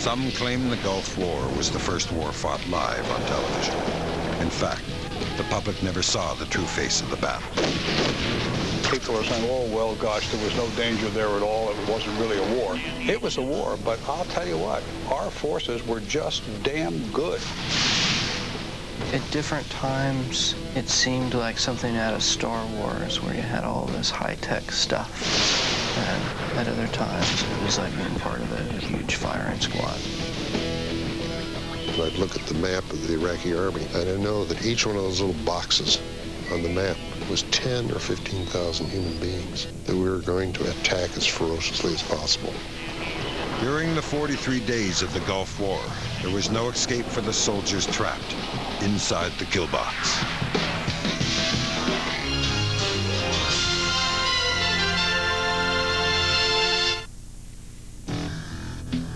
Some claim the Gulf War was the first war fought live on television. In fact, the public never saw the true face of the battle. People are saying, oh, well, gosh, there was no danger there at all. It wasn't really a war. It was a war, but I'll tell you what, our forces were just damn good. At different times, it seemed like something out of Star Wars, where you had all this high-tech stuff. And at other times, it was like being part of a huge firing squad. I'd look at the map of the Iraqi army, and I know that each one of those little boxes on the map was 10 or 15,000 human beings that we were going to attack as ferociously as possible. During the 43 days of the Gulf War, there was no escape for the soldiers trapped inside the KillBox.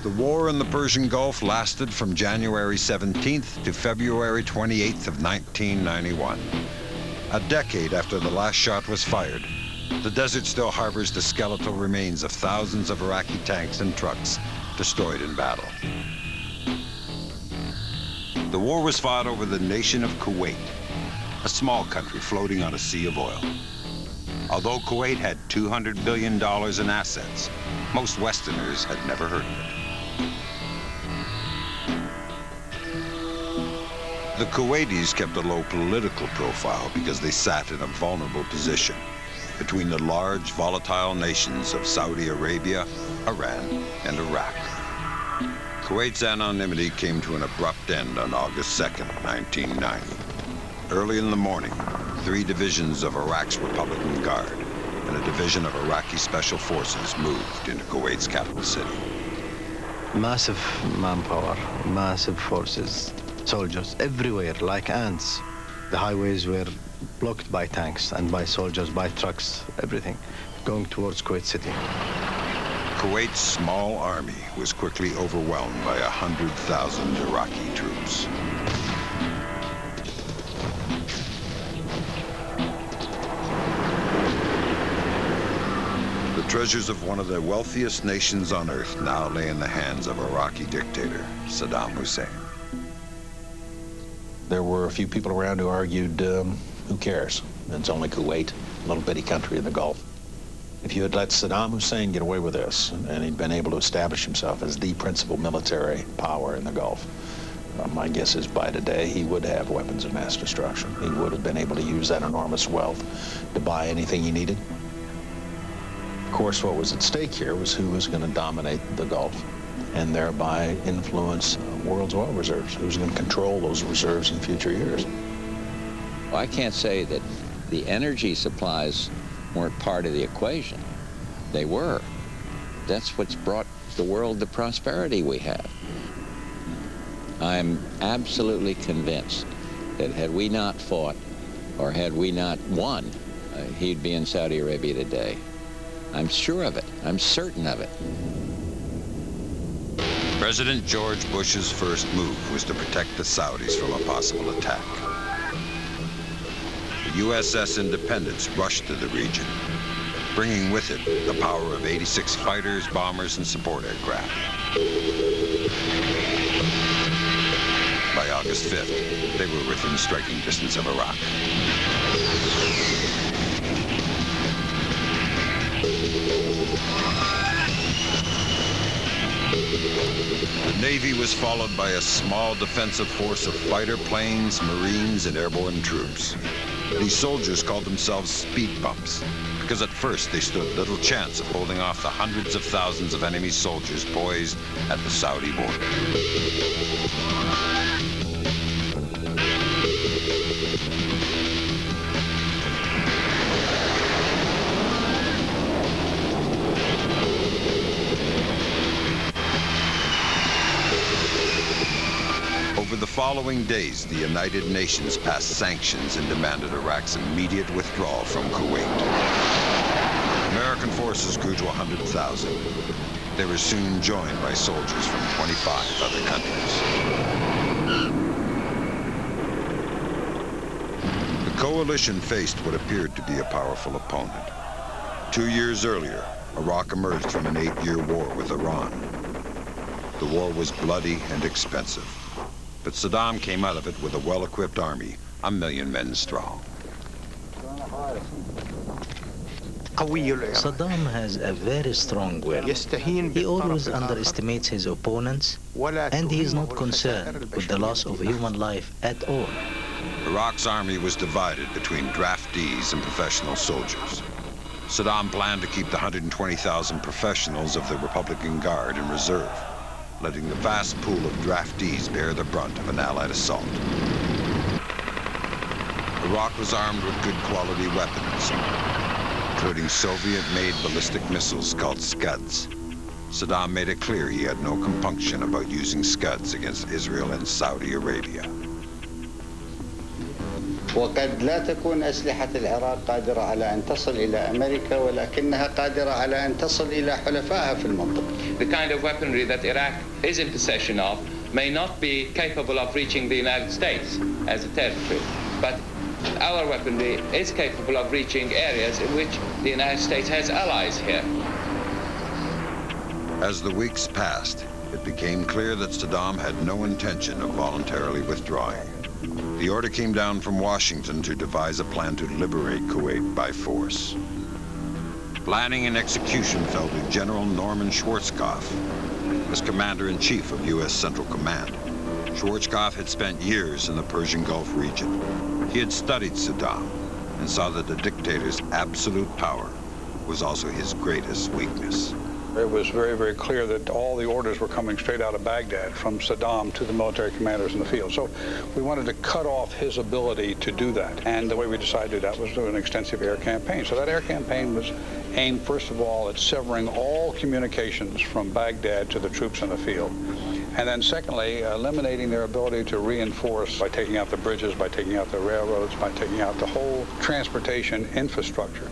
The war in the Persian Gulf lasted from January 17th to February 28th of 1991. A decade after the last shot was fired, the desert still harbors the skeletal remains of thousands of Iraqi tanks and trucks destroyed in battle. The war was fought over the nation of Kuwait, a small country floating on a sea of oil. Although Kuwait had $200 billion in assets, most Westerners had never heard of it. The Kuwaitis kept a low political profile because they sat in a vulnerable position between the large, volatile nations of Saudi Arabia, Iran, and Iraq. Kuwait's anonymity came to an abrupt end on August 2nd, 1990. Early in the morning, 3 divisions of Iraq's Republican Guard and a division of Iraqi Special Forces moved into Kuwait's capital city. Massive manpower, massive forces, soldiers everywhere like ants. The highways were blocked by tanks and by soldiers, by trucks, everything, going towards Kuwait City. Kuwait's small army was quickly overwhelmed by 100,000 Iraqi troops. The treasures of one of the wealthiest nations on earth now lay in the hands of Iraqi dictator Saddam Hussein. There were a few people around who argued, who cares? It's only Kuwait, a little bitty country in the Gulf. If you had let Saddam Hussein get away with this, and he'd been able to establish himself as the principal military power in the Gulf, my guess is by today he would have weapons of mass destruction. He would have been able to use that enormous wealth to buy anything he needed. Of course, what was at stake here was who was going to dominate the Gulf and thereby influence the world's oil reserves. Who's going to control those reserves in future years? Well, I can't say that the energy supplies weren't part of the equation. They were. That's what's brought the world the prosperity we have. I'm absolutely convinced that had we not fought, or had we not won, he'd be in Saudi Arabia today. I'm sure of it. I'm certain of it. President George Bush's first move was to protect the Saudis from a possible attack. The USS Independence rushed to the region, bringing with it the power of 86 fighters, bombers, and support aircraft. By August 5th, they were within striking distance of Iraq. The Navy was followed by a small defensive force of fighter planes, Marines, and airborne troops. These soldiers called themselves speed bumps because at first they stood little chance of holding off the hundreds of thousands of enemy soldiers poised at the Saudi border. Over the following days, the United Nations passed sanctions and demanded Iraq's immediate withdrawal from Kuwait. American forces grew to 100,000. They were soon joined by soldiers from 25 other countries. The coalition faced what appeared to be a powerful opponent. 2 years earlier, Iraq emerged from an 8-year war with Iran. The war was bloody and expensive. But Saddam came out of it with a well-equipped army, 1 million men strong. Saddam has a very strong will. He always underestimates his opponents, and he is not concerned with the loss of human life at all. Iraq's army was divided between draftees and professional soldiers. Saddam planned to keep the 120,000 professionals of the Republican Guard in reserve, letting the vast pool of draftees bear the brunt of an Allied assault. Iraq was armed with good quality weapons, including Soviet-made ballistic missiles called Scuds. Saddam made it clear he had no compunction about using Scuds against Israel and Saudi Arabia. وقد لا تكون أسلحة العراق قادرة على أن تصل إلى أمريكا ولكنها قادرة على أن تصل إلى حلفائها في المنطقة. The kind of weaponry that Iraq is in possession of may not be capable of reaching the United States as a territory, but our weaponry is capable of reaching areas in which the United States has allies here. As the weeks passed, it became clear that Saddam had no intention of voluntarily withdrawing. The order came down from Washington to devise a plan to liberate Kuwait by force. Planning and execution fell to General Norman Schwarzkopf as Commander-in-Chief of U.S. Central Command. Schwarzkopf had spent years in the Persian Gulf region. He had studied Saddam and saw that the dictator's absolute power was also his greatest weakness. It was very, very clear that all the orders were coming straight out of Baghdad from Saddam to the military commanders in the field. So we wanted to cut off his ability to do that. And the way we decided to do that was through an extensive air campaign. So that air campaign was aimed, first of all, at severing all communications from Baghdad to the troops in the field. And then secondly, eliminating their ability to reinforce by taking out the bridges, by taking out the railroads, by taking out the whole transportation infrastructure.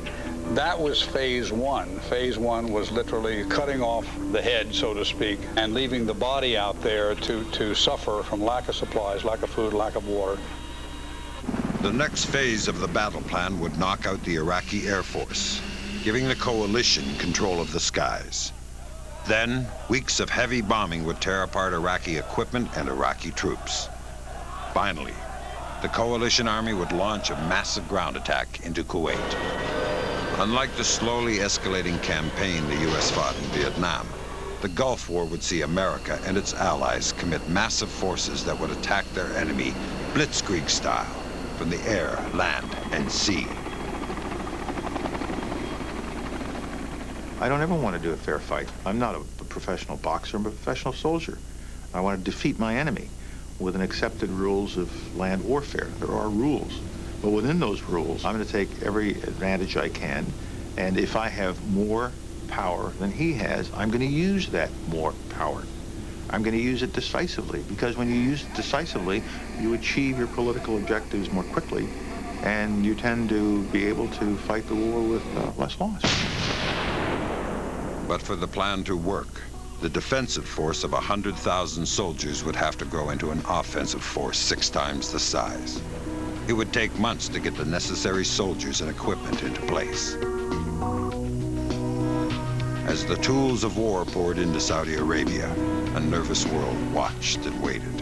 That was phase one. Phase one was literally cutting off the head, so to speak, and leaving the body out there to suffer from lack of supplies, lack of food, lack of water. The next phase of the battle plan would knock out the Iraqi Air Force, giving the coalition control of the skies. Then, weeks of heavy bombing would tear apart Iraqi equipment and Iraqi troops. Finally, the coalition army would launch a massive ground attack into Kuwait. Unlike the slowly escalating campaign the U.S. fought in Vietnam, the Gulf War would see America and its allies commit massive forces that would attack their enemy blitzkrieg style from the air, land, and sea. I don't ever want to do a fair fight. I'm not a professional boxer, I'm a professional soldier. I want to defeat my enemy within accepted rules of land warfare. There are rules. But within those rules, I'm going to take every advantage I can. And if I have more power than he has, I'm going to use that more power. I'm going to use it decisively, because when you use it decisively, you achieve your political objectives more quickly, and you tend to be able to fight the war with less loss. But for the plan to work, the defensive force of 100,000 soldiers would have to grow into an offensive force 6 times the size. It would take months to get the necessary soldiers and equipment into place. As the tools of war poured into Saudi Arabia, a nervous world watched and waited.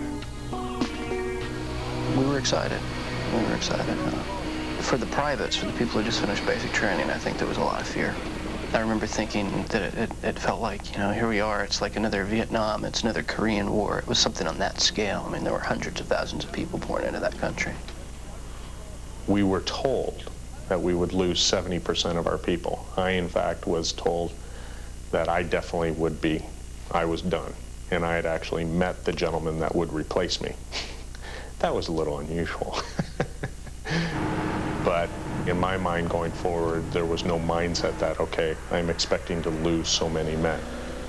We were excited. We were excited. For the privates, for the people who just finished basic training, I think there was a lot of fear. I remember thinking that it felt like, you know, here we are, it's like another Vietnam, it's another Korean War. It was something on that scale. I mean, there were hundreds of thousands of people pouring into that country. We were told that we would lose 70% of our people. I, in fact, was told that I definitely would be. I was done. And I had actually met the gentleman that would replace me. That was a little unusual. But in my mind going forward, there was no mindset that, okay, I'm expecting to lose so many men.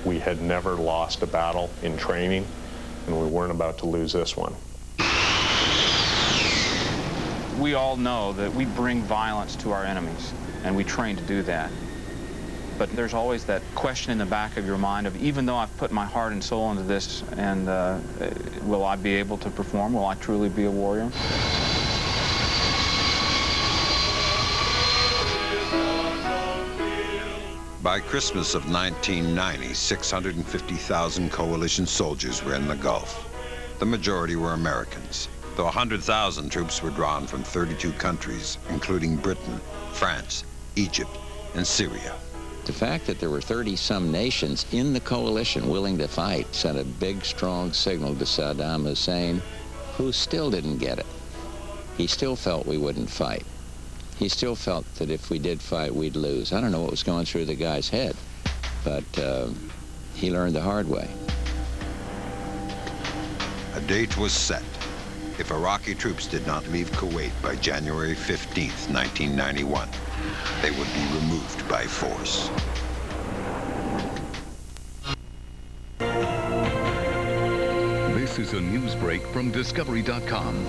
We had never lost a battle in training, and we weren't about to lose this one. We all know that we bring violence to our enemies, and we train to do that. But there's always that question in the back of your mind of, even though I've put my heart and soul into this, and will I be able to perform? Will I truly be a warrior? By Christmas of 1990, 650,000 coalition soldiers were in the Gulf. The majority were Americans, though 100,000 troops were drawn from 32 countries, including Britain, France, Egypt, and Syria. The fact that there were 30-some nations in the coalition willing to fight sent a big, strong signal to Saddam Hussein, who still didn't get it. He still felt we wouldn't fight. He still felt that if we did fight, we'd lose. I don't know what was going through the guy's head, but he learned the hard way. A date was set. If Iraqi troops did not leave Kuwait by January 15th, 1991, they would be removed by force. This is a news break from Discovery.com.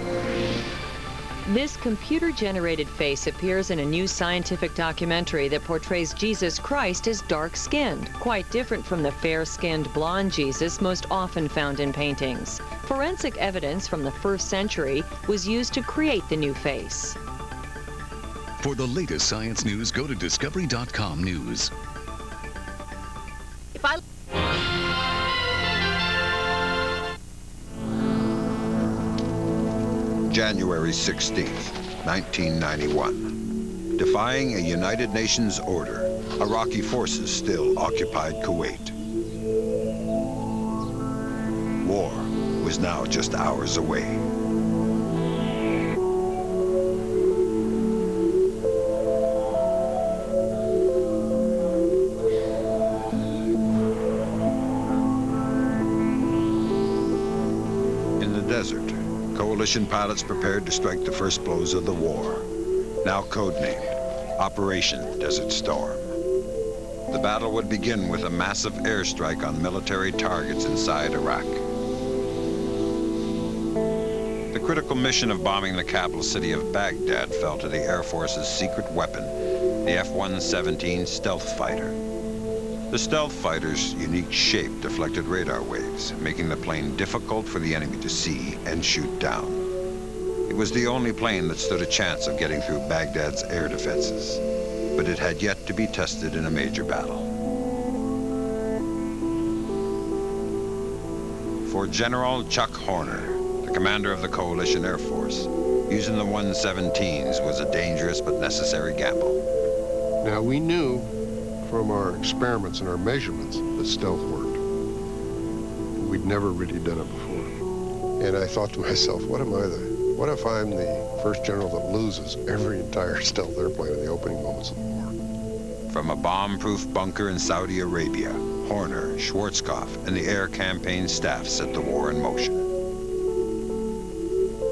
This computer-generated face appears in a new scientific documentary that portrays Jesus Christ as dark-skinned, quite different from the fair-skinned blonde Jesus most often found in paintings. Forensic evidence from the 1st century was used to create the new face. For the latest science news, go to Discovery.com News. January 16th, 1991. Defying a United Nations order, Iraqi forces still occupied Kuwait. War was now just hours away. In the desert, coalition pilots prepared to strike the first blows of the war, now codenamed Operation Desert Storm. The battle would begin with a massive airstrike on military targets inside Iraq. The critical mission of bombing the capital city of Baghdad fell to the Air Force's secret weapon, the F-117 stealth fighter. The stealth fighter's unique shape deflected radar waves, making the plane difficult for the enemy to see and shoot down. It was the only plane that stood a chance of getting through Baghdad's air defenses, but it had yet to be tested in a major battle. For General Chuck Horner, the commander of the Coalition Air Force, using the 117s was a dangerous but necessary gamble. Now, we knew from our experiments and our measurements that stealth worked. We'd never really done it before. And I thought to myself, what if I'm the first general that loses every entire stealth airplane in the opening moments of the war? From a bomb-proof bunker in Saudi Arabia, Horner, Schwarzkopf, and the air campaign staff set the war in motion.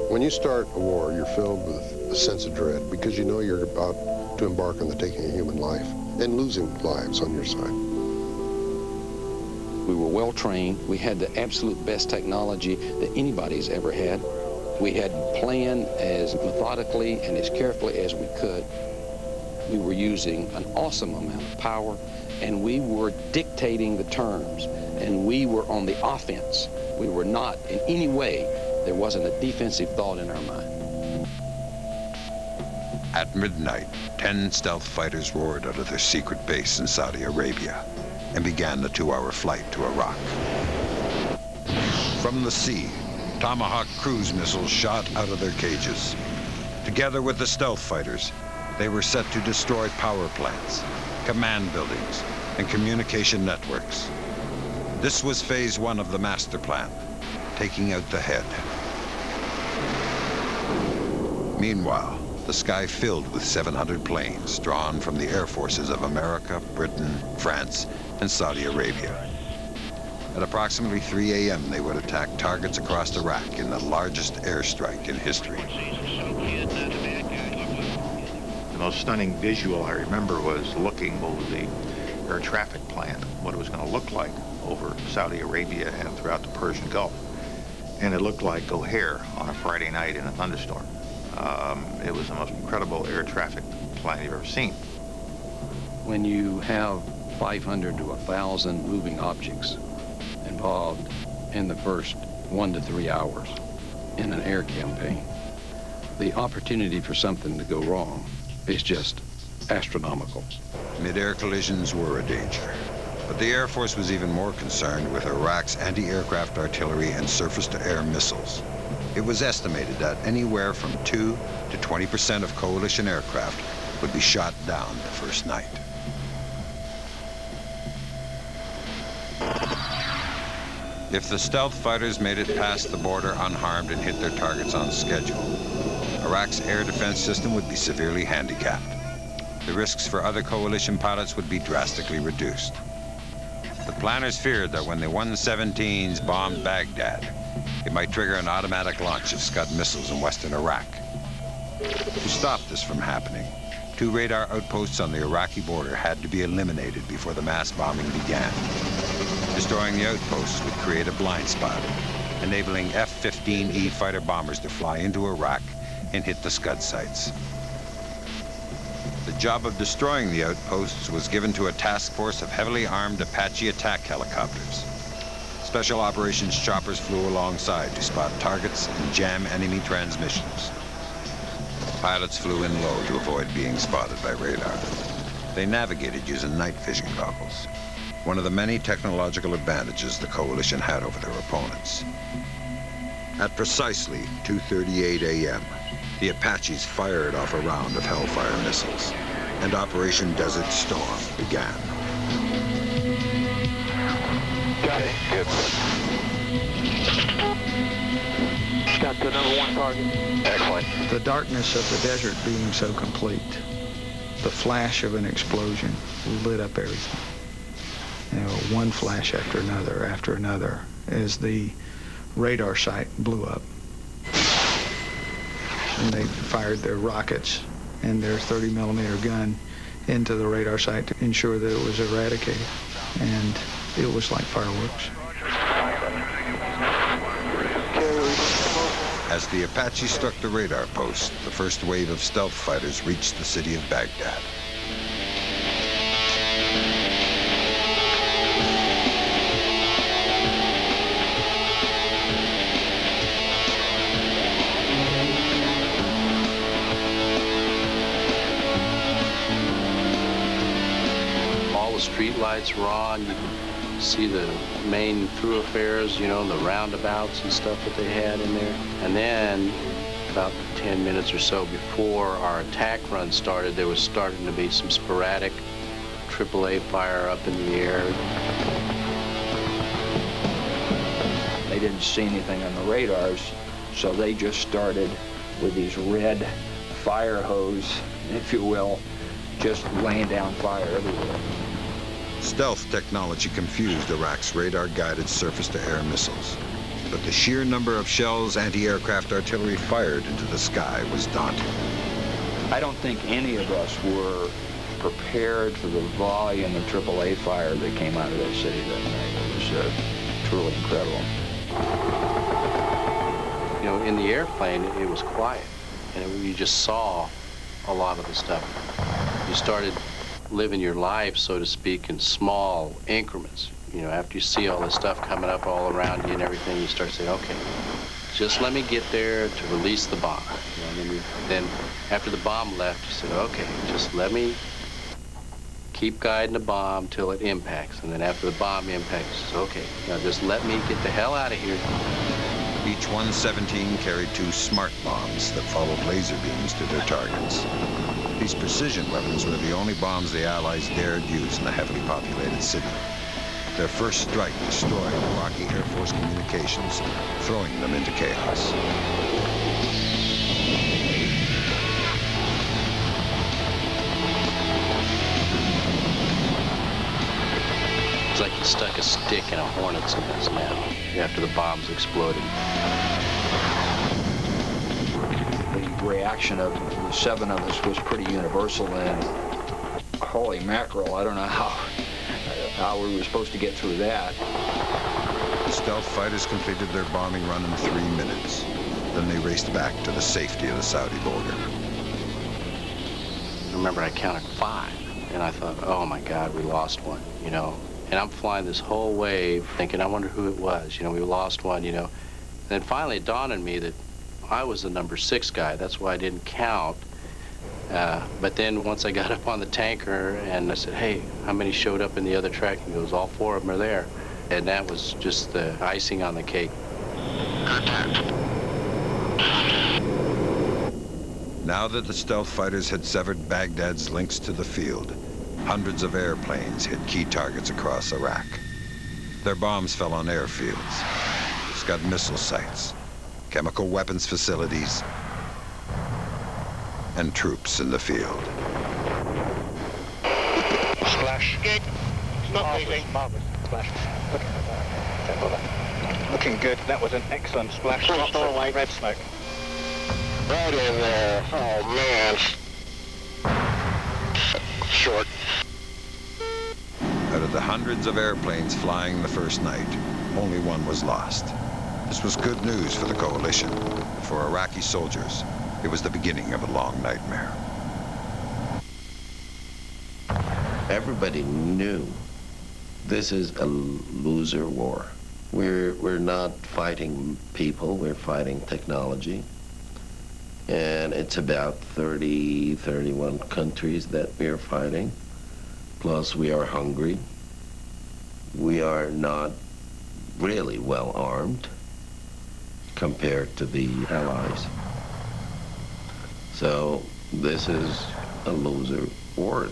When you start a war, you're filled with a sense of dread because you know you're about to embark on the taking of human life and losing lives on your side. We were well trained. We had the absolute best technology that anybody's ever had. We had planned as methodically and as carefully as we could. We were using an awesome amount of power, and we were dictating the terms, and we were on the offense. We were not in any way, there wasn't a defensive thought in our mind. At midnight, 10 stealth fighters roared out of their secret base in Saudi Arabia and began the 2-hour flight to Iraq. From the sea, Tomahawk cruise missiles shot out of their cages. Together with the stealth fighters, they were set to destroy power plants, command buildings, and communication networks. This was phase 1 of the master plan, taking out the head. Meanwhile, the sky filled with 700 planes drawn from the air forces of America, Britain, France, and Saudi Arabia. At approximately 3 a.m., they would attack targets across Iraq in the largest airstrike in history. The most stunning visual I remember was looking over the air traffic plan, what it was going to look like over Saudi Arabia and throughout the Persian Gulf. And it looked like O'Hare on a Friday night in a thunderstorm. It was the most incredible air traffic plan you've ever seen. When you have 500 to 1,000 moving objects involved in the first 1 to 3 hours in an air campaign, the opportunity for something to go wrong is just astronomical. Mid-air collisions were a danger. But the Air Force was even more concerned with Iraq's anti-aircraft artillery and surface-to-air missiles. It was estimated that anywhere from 2 to 20% of coalition aircraft would be shot down the first night. If the stealth fighters made it past the border unharmed and hit their targets on schedule, Iraq's air defense system would be severely handicapped. The risks for other coalition pilots would be drastically reduced. The planners feared that when the 117s bombed Baghdad, it might trigger an automatic launch of Scud missiles in western Iraq. To stop this from happening, 2 radar outposts on the Iraqi border had to be eliminated before the mass bombing began. Destroying the outposts would create a blind spot, enabling F-15E fighter bombers to fly into Iraq and hit the Scud sites. The job of destroying the outposts was given to a task force of heavily armed Apache attack helicopters. Special operations choppers flew alongside to spot targets and jam enemy transmissions. Pilots flew in low to avoid being spotted by radar. They navigated using night vision goggles, one of the many technological advantages the coalition had over their opponents. At precisely 2:38 a.m., the Apaches fired off a round of Hellfire missiles, and Operation Desert Storm began. Got it. Good. Got the #1 target. Excellent. The darkness of the desert being so complete, the flash of an explosion lit up everything. You know, one flash after another, as the radar site blew up. And they fired their rockets and their 30mm gun into the radar site to ensure that it was eradicated. And it was like fireworks. As the Apache struck the radar post, the first wave of stealth fighters reached the city of Baghdad. Street lights were on. You could see the main thoroughfares, you know, the roundabouts and stuff that they had in there. And then about 10 minutes or so before our attack run started, there was starting to be some sporadic AAA fire up in the air. They didn't see anything on the radars, so they just started with these red fire hose, if you will, just laying down fire everywhere. Stealth technology confused Iraq's radar-guided surface-to-air missiles. But the sheer number of shells anti-aircraft artillery fired into the sky was daunting. I don't think any of us were prepared for the volume of AAA fire that came out of that city that night. It was truly incredible. You know, in the airplane, it was quiet, and you just saw a lot of the stuff. You started living your life, so to speak, in small increments. You know, after you see all this stuff coming up all around you and everything, you start saying, okay, just let me get there to release the bomb. You know, and then after the bomb left, you said, okay, just let me keep guiding the bomb till it impacts. And then after the bomb impacts, you say, okay, now just let me get the hell out of here. Each 117 carried 2 smart bombs that followed laser beams to their targets. These precision weapons were the only bombs the Allies dared use in the heavily populated city. Their first strike destroyed Iraqi Air Force communications, throwing them into chaos. It's like you stuck a stick in a hornet's nest now, after the bombs exploded. The reaction of the 7 of us was pretty universal, and holy mackerel, I don't know how we were supposed to get through that. The stealth fighters completed their bombing run in 3 minutes. Then they raced back to the safety of the Saudi border. I remember I counted 5, and I thought, oh my God, we lost one, you know. And I'm flying this whole wave thinking, I wonder who it was. You know, we lost one, you know. And then finally it dawned on me that I was the number 6 guy. That's why I didn't count. But then once I got up on the tanker and I said, hey, how many showed up in the other track? He goes, all 4 of them are there. And that was just the icing on the cake. Now that the stealth fighters had severed Baghdad's links to the field, hundreds of airplanes hit key targets across Iraq. Their bombs fell on airfields, Scud missile sites, chemical weapons facilities, and troops in the field. Splash. Good. Not leaving. Marvelous. Splash. Looking good. That was an excellent splash. Lots of red smoke. Right in there. Oh, man. Short. Out of the hundreds of airplanes flying the first night, only one was lost. This was good news for the coalition. For Iraqi soldiers, it was the beginning of a long nightmare. Everybody knew this is a loser war. We're not fighting people, we're fighting technology. And it's about 31 countries that we're fighting. Plus we are hungry. We are not really well armed compared to the Allies. So this is a loser war.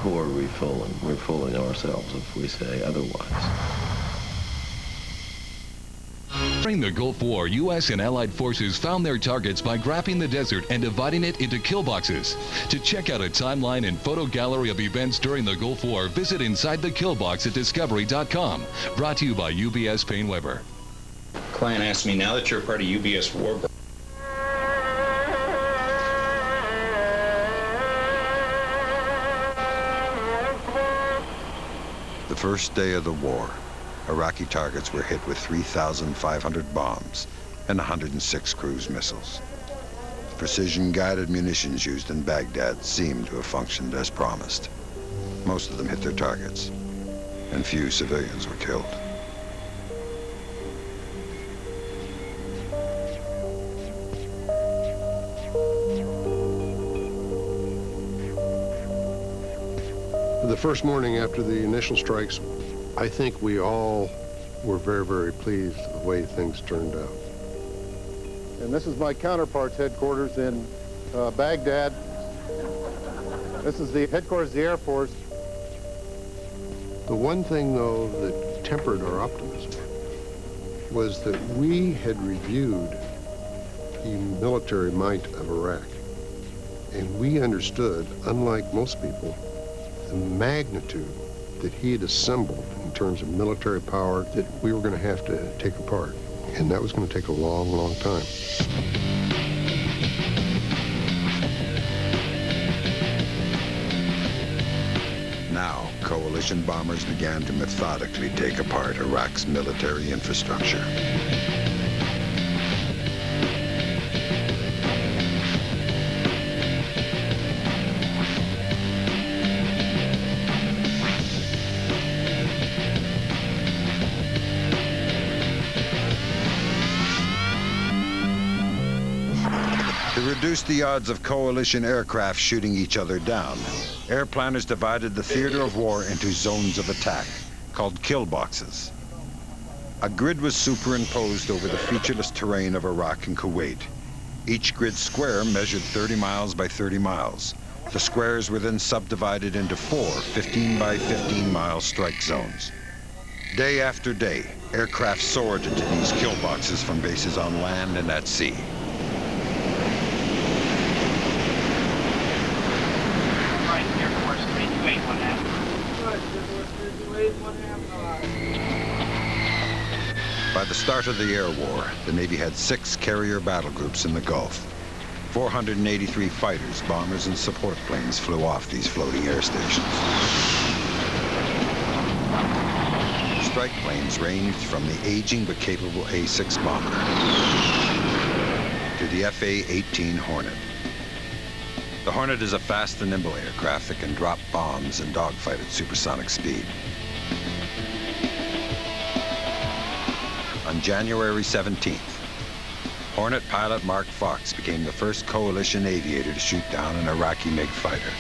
Who are we fooling? We're fooling ourselves if we say otherwise. During the Gulf War, U.S. and Allied forces found their targets by graphing the desert and dividing it into kill boxes. To check out a timeline and photo gallery of events during the Gulf War, visit Inside the Kill Box at Discovery.com. Brought to you by UBS Paine-Webber. Client asked me, now that you're a part of UBS Warburg, The first day of the war, Iraqi targets were hit with 3,500 bombs and 106 cruise missiles. The precision-guided munitions used in Baghdad seemed to have functioned as promised. Most of them hit their targets, and few civilians were killed. The first morning after the initial strikes, I think we all were very, very pleased with the way things turned out. And this is my counterpart's headquarters in Baghdad. This is the headquarters of the Air Force. The one thing, though, that tempered our optimism was that we had reviewed the military might of Iraq. And we understood, unlike most people, the magnitude that he had assembled in terms of military power that we were going to have to take apart. And that was going to take a long, long time. Now, coalition bombers began to methodically take apart Iraq's military infrastructure. To reduce the odds of coalition aircraft shooting each other down, air planners divided the theater of war into zones of attack, called kill boxes. A grid was superimposed over the featureless terrain of Iraq and Kuwait. Each grid square measured 30 miles by 30 miles. The squares were then subdivided into 4 15 by 15 mile strike zones. Day after day, aircraft soared into these kill boxes from bases on land and at sea. By the start of the air war, the Navy had 6 carrier battle groups in the Gulf. 483 fighters, bombers, and support planes flew off these floating air stations. Strike planes ranged from the aging but capable A-6 bomber to the FA-18 Hornet. The Hornet is a fast and nimble aircraft that can drop bombs and dogfight at supersonic speed. On January 17th, Hornet pilot Mark Fox became the first coalition aviator to shoot down an Iraqi MiG fighter.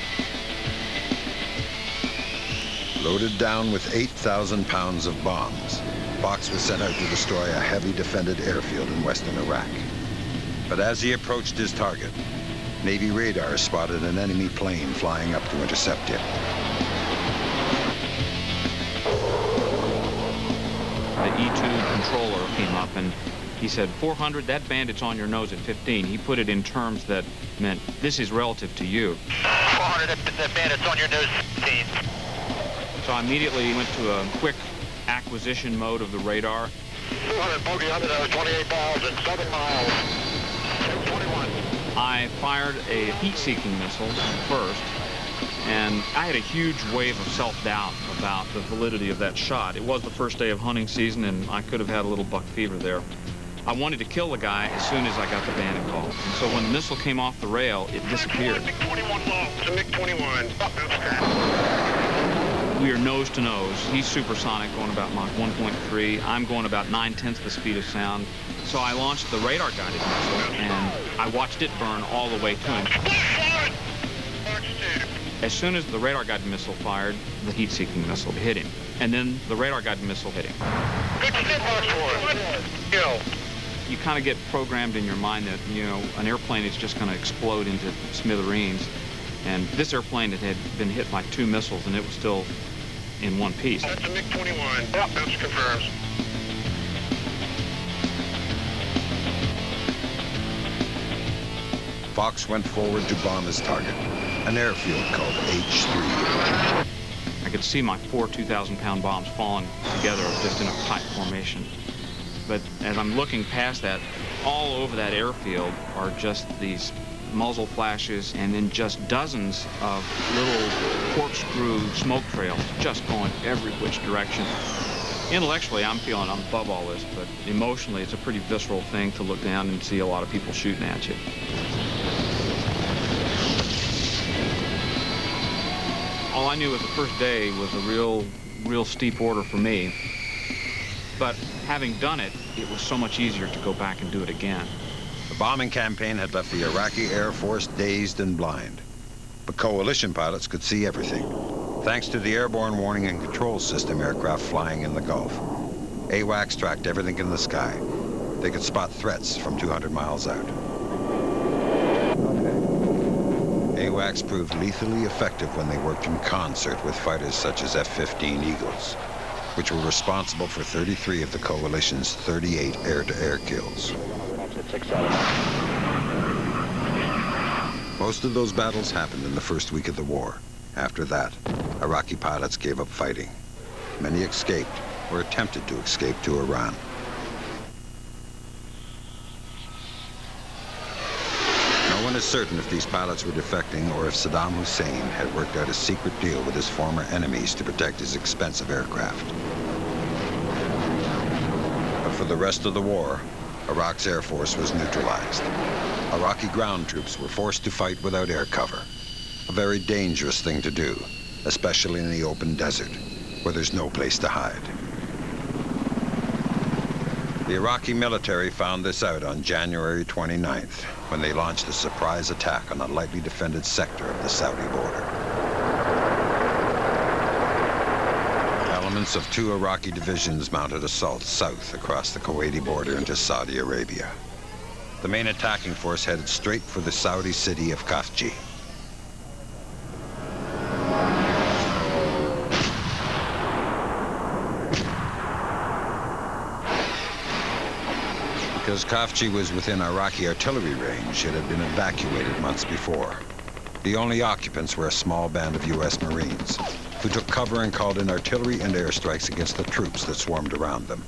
Loaded down with 8,000 pounds of bombs, Fox was sent out to destroy a heavy defended airfield in western Iraq. But as he approached his target, Navy radar spotted an enemy plane flying up to intercept him. The E2 controller came up and he said, 400, that bandit's on your nose at 15. He put it in terms that meant this is relative to you. 400, that bandit's on your nose at 15. So I immediately went to a quick acquisition mode of the radar. 200, bogey on the nose, 28,000, 7 miles, 21. I fired a heat-seeking missile first, and I had a huge wave of self-doubt about the validity of that shot. It was the first day of hunting season, and I could have had a little buck fever there. I wanted to kill the guy as soon as I got the bandit call. And so when the missile came off the rail, it disappeared. MiG-21 low, it's a MiG-21. We are nose to nose. He's supersonic, going about Mach 1.3. I'm going about 9/10 the speed of sound. So I launched the radar-guided missile, and I watched it burn all the way to him. As soon as the radar-guided missile fired, the heat-seeking missile hit him. And then the radar-guided missile hit him. You kind of get programmed in your mind that, you know, an airplane is just going to explode into smithereens. And this airplane had been hit by 2 missiles, and it was still in one piece. That's a MiG-21. Yep, that's confirmed. Fox went forward to bomb his target, an airfield called H3. I could see my 4 2,000-pound bombs falling together just in a tight formation. But as I'm looking past that, all over that airfield are just these muzzle flashes and then just dozens of little corkscrew smoke trails just going every which direction. Intellectually, I'm feeling I'm above all this, but emotionally, it's a pretty visceral thing to look down and see a lot of people shooting at you. All I knew was the first day was a real steep order for me. But having done it, it was so much easier to go back and do it again. The bombing campaign had left the Iraqi Air Force dazed and blind. But coalition pilots could see everything, thanks to the airborne warning and control system aircraft flying in the Gulf. AWACS tracked everything in the sky. They could spot threats from 200 miles out. AWACS proved lethally effective when they worked in concert with fighters such as F-15 Eagles, which were responsible for 33 of the coalition's 38 air-to-air kills. Most of those battles happened in the first week of the war. After that, Iraqi pilots gave up fighting. Many escaped or attempted to escape to Iran. No one is certain if these pilots were defecting or if Saddam Hussein had worked out a secret deal with his former enemies to protect his expensive aircraft. But for the rest of the war, Iraq's Air Force was neutralized. Iraqi ground troops were forced to fight without air cover, a very dangerous thing to do, especially in the open desert, where there's no place to hide. The Iraqi military found this out on January 29th, when they launched a surprise attack on a lightly defended sector of the Saudi border. Elements of 2 Iraqi divisions mounted assaults south across the Kuwaiti border into Saudi Arabia. The main attacking force headed straight for the Saudi city of Khafji. Because Khafji was within Iraqi artillery range, it had been evacuated months before. The only occupants were a small band of U.S. Marines, who took cover and called in artillery and airstrikes against the troops that swarmed around them.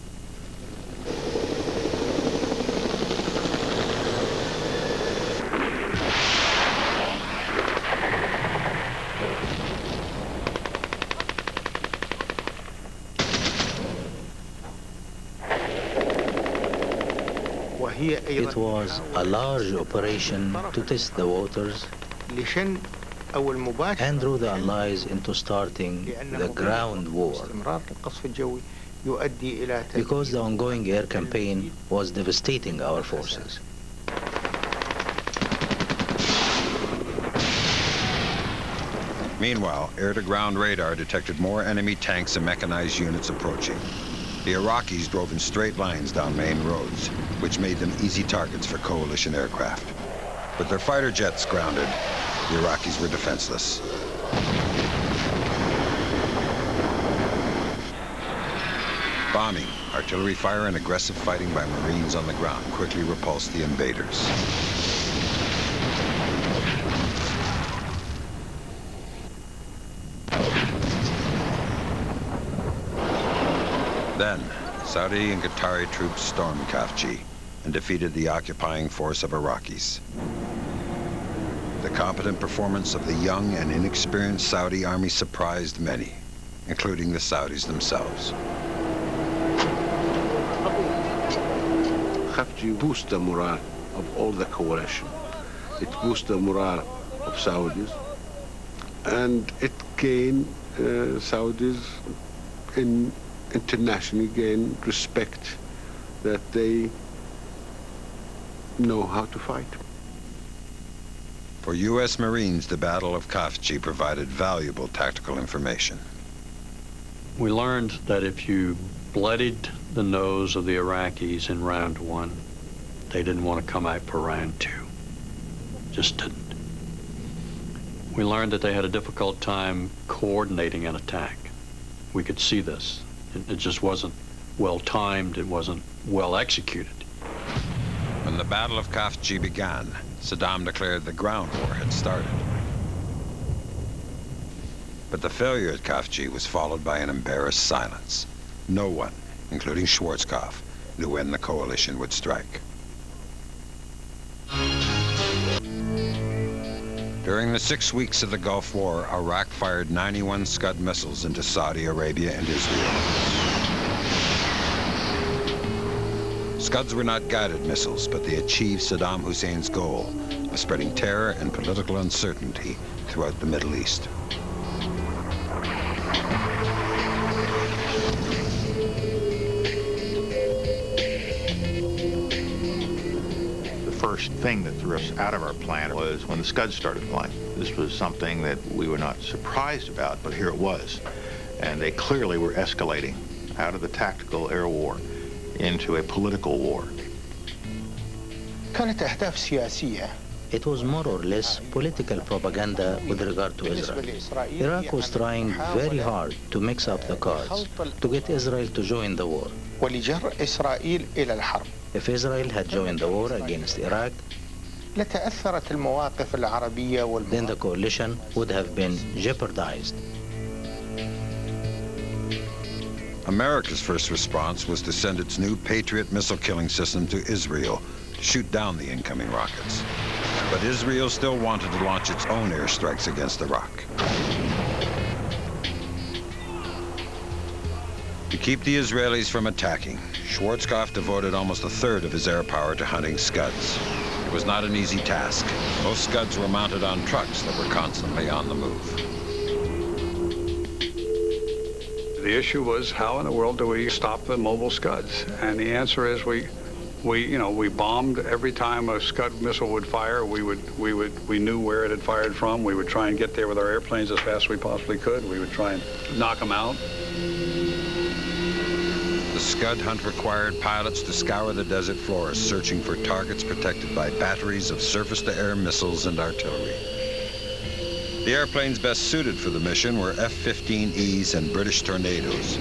It was a large operation to test the waters and drew the Allies into starting the ground war, because the ongoing air campaign was devastating our forces. Meanwhile, air-to-ground radar detected more enemy tanks and mechanized units approaching. The Iraqis drove in straight lines down main roads, which made them easy targets for coalition aircraft. With their fighter jets grounded, the Iraqis were defenseless. Bombing, artillery fire, and aggressive fighting by Marines on the ground quickly repulsed the invaders. Then, Saudi and Qatari troops stormed Khafji and defeated the occupying force of Iraqis. The competent performance of the young and inexperienced Saudi army surprised many, including the Saudis themselves. Khafji boosted the morale of all the coalition. It boosted the morale of Saudis, and it gained Saudis internationally gained respect that they know how to fight. For U.S. Marines, the Battle of Khafji provided valuable tactical information. We learned that if you bloodied the nose of the Iraqis in round one, they didn't want to come out for round two. Just didn't. We learned that they had a difficult time coordinating an attack. We could see this. It just wasn't well timed, it wasn't well executed. When the Battle of Khafji began, Saddam declared the ground war had started. But the failure at Khafji was followed by an embarrassed silence. No one, including Schwarzkopf, knew when the coalition would strike. During the 6 weeks of the Gulf War, Iraq fired 91 Scud missiles into Saudi Arabia and Israel. Scuds were not guided missiles, but they achieved Saddam Hussein's goal of spreading terror and political uncertainty throughout the Middle East. First thing that threw us out of our plan was when the Scuds started flying. This was something that we were not surprised about, but here it was. And they clearly were escalating out of the tactical air war into a political war. It was more or less political propaganda with regard to Israel. Iraq was trying very hard to mix up the cards, to get Israel to join the war. If Israel had joined the war against Iraq, then the coalition would have been jeopardized. America's first response was to send its new Patriot missile-killing system to Israel to shoot down the incoming rockets. But Israel still wanted to launch its own airstrikes against Iraq. To keep the Israelis from attacking, Schwarzkopf devoted almost a third of his air power to hunting Scuds. It was not an easy task. Most Scuds were mounted on trucks that were constantly on the move. The issue was, how in the world do we stop the mobile Scuds? And the answer is we bombed every time a Scud missile would fire. We knew where it had fired from. We would try and get there with our airplanes as fast as we possibly could. We would try and knock them out. The Scud hunt required pilots to scour the desert floors, searching for targets protected by batteries of surface-to-air missiles and artillery. The airplanes best suited for the mission were F-15Es and British Tornadoes.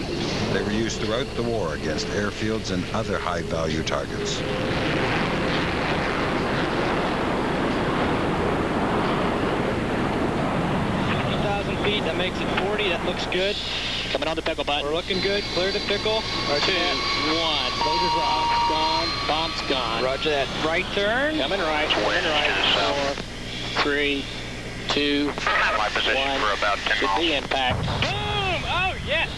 They were used throughout the war against airfields and other high-value targets. 1,000 feet, that makes it 40, that looks good. Coming on the pickle button. We're looking good, clear to pickle. Roger 2, 1, lasers off, gone, bomb's gone. Roger that. Right turn. Coming right, coming right, 4, 3, 2, 1, for about 10 should be impact. Boom! Oh, yes!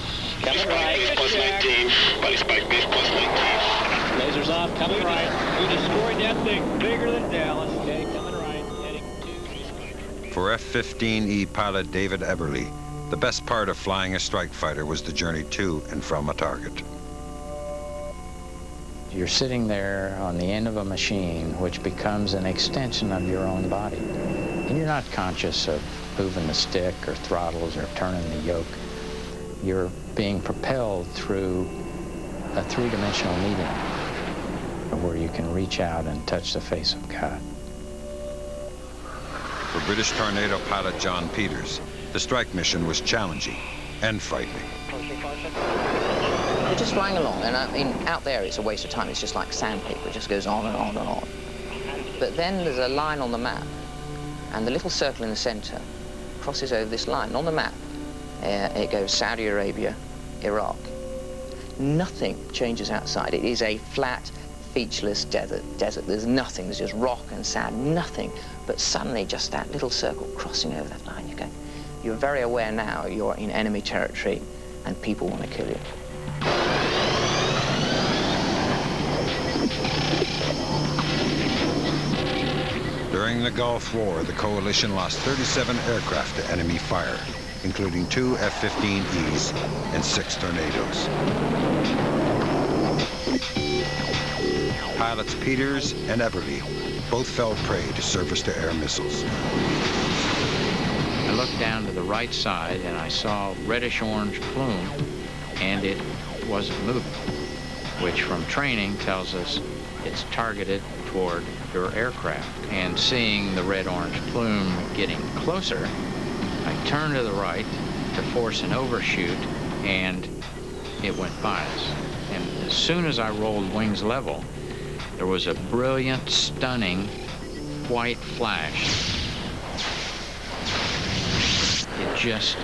Coming right. Plus 19. Buddy spike base plus 19. Lasers off, coming right. We destroyed that thing bigger than Dallas. Okay, coming right, heading to... For F-15E pilot David Eberly, the best part of flying a strike fighter was the journey to and from a target. You're sitting there on the end of a machine which becomes an extension of your own body. And you're not conscious of moving the stick or throttles or turning the yoke. You're being propelled through a three-dimensional medium where you can reach out and touch the face of God. For British Tornado pilot John Peters, the strike mission was challenging and frightening. We're just flying along, and I mean, out there it's a waste of time. It's just like sandpaper. It just goes on and on and on. But then there's a line on the map, and the little circle in the center crosses over this line. On the map, it goes Saudi Arabia, Iraq. Nothing changes outside. It is a flat, featureless desert. There's nothing. There's just rock and sand, nothing. But suddenly, just that little circle crossing over that line, you're very aware now you're in enemy territory and people want to kill you. During the Gulf War, the coalition lost 37 aircraft to enemy fire, including 2 F-15Es and 6 Tornadoes. Pilots Peters and Everly both fell prey to surface-to-air missiles. I looked down to the right side and I saw reddish-orange plume, and it wasn't moving, which from training tells us it's targeted toward your aircraft. And seeing the red-orange plume getting closer, I turned to the right to force an overshoot, and it went by us. And as soon as I rolled wings level, there was a brilliant, stunning white flash. It just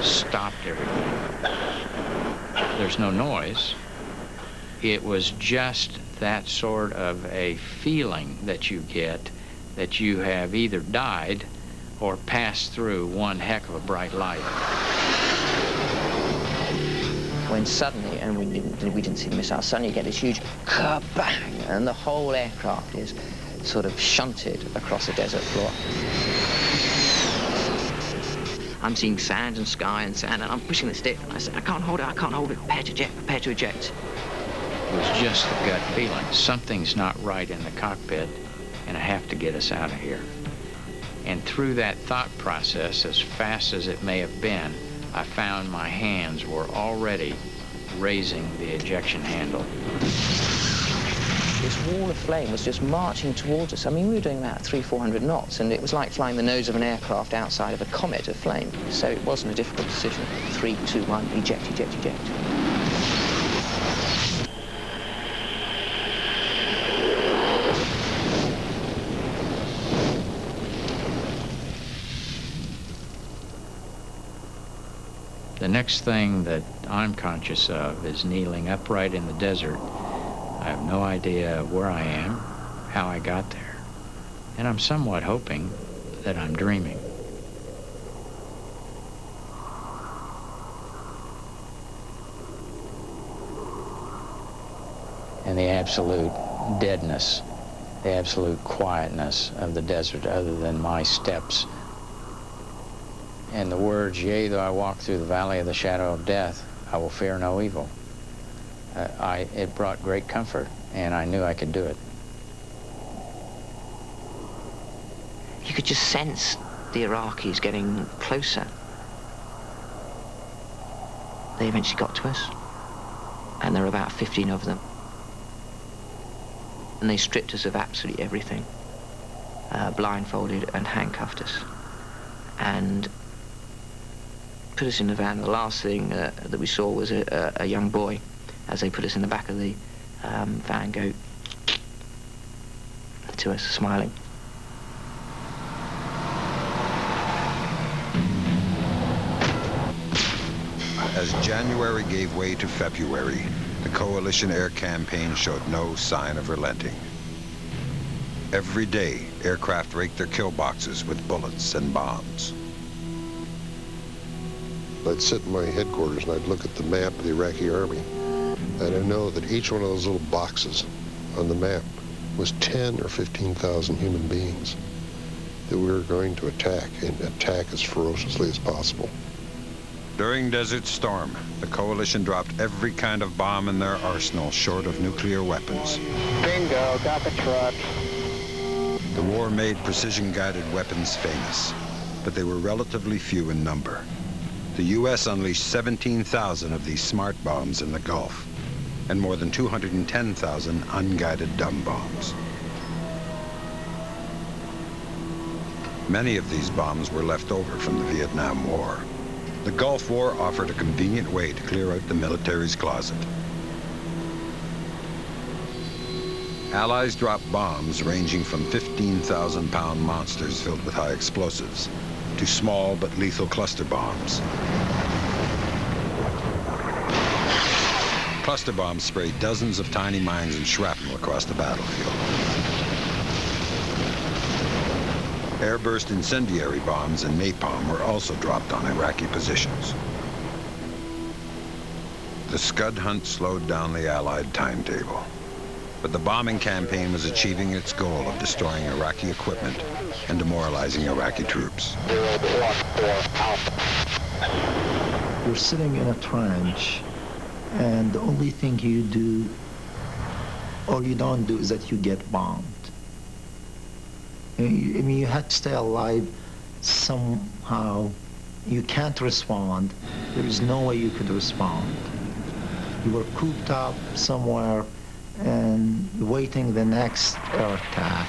stopped everything. There's no noise. It was just that sort of a feeling that you get that you have either died or passed through one heck of a bright light. When suddenly, and we didn't see the missile, suddenly you get this huge kabang, and the whole aircraft is sort of shunted across the desert floor. I'm seeing sand and sky and sand, and I'm pushing the stick, and I said, I can't hold it, prepare to eject, prepare to eject. It was just a gut feeling. Something's not right in the cockpit, and I have to get us out of here. And through that thought process, as fast as it may have been, I found my hands were already raising the ejection handle. This wall of flame was just marching towards us. I mean, we were doing about 300-400 knots, and it was like flying the nose of an aircraft outside of a comet of flame. So it wasn't a difficult decision. 3, 2, 1, eject, eject, eject. The next thing that I'm conscious of is kneeling upright in the desert. I have no idea where I am, how I got there, and I'm somewhat hoping that I'm dreaming. And the absolute deadness, the absolute quietness of the desert, other than my steps. And the words, yea, though I walk through the valley of the shadow of death, I will fear no evil. It brought great comfort, and I knew I could do it. You could just sense the Iraqis getting closer. They eventually got to us, and there were about 15 of them. And they stripped us of absolutely everything, blindfolded and handcuffed us, and put us in the van. The last thing that we saw was a young boy, as they put us in the back of the van, go to us, smiling. As January gave way to February, the coalition air campaign showed no sign of relenting. Every day, aircraft raked their kill boxes with bullets and bombs. I'd sit in my headquarters and I'd look at the map of the Iraqi army, and I know that each one of those little boxes on the map was 10 or 15,000 human beings that we were going to attack, and attack as ferociously as possible. During Desert Storm, the coalition dropped every kind of bomb in their arsenal short of nuclear weapons. Bingo, got the truck. The war made precision-guided weapons famous, but they were relatively few in number. The U.S. unleashed 17,000 of these smart bombs in the Gulf, and more than 210,000 unguided dumb bombs. Many of these bombs were left over from the Vietnam War. The Gulf War offered a convenient way to clear out the military's closet. Allies dropped bombs ranging from 15,000-pound monsters filled with high explosives to small but lethal cluster bombs. Cluster bombs sprayed dozens of tiny mines and shrapnel across the battlefield. Airburst incendiary bombs and napalm were also dropped on Iraqi positions. The Scud hunt slowed down the Allied timetable, but the bombing campaign was achieving its goal of destroying Iraqi equipment and demoralizing Iraqi troops. You're sitting in a trench, and the only thing you do, or you don't do, is that you get bombed. I mean, you had to stay alive somehow. You can't respond. There is no way you could respond. You were cooped up somewhere and waiting the next air attack.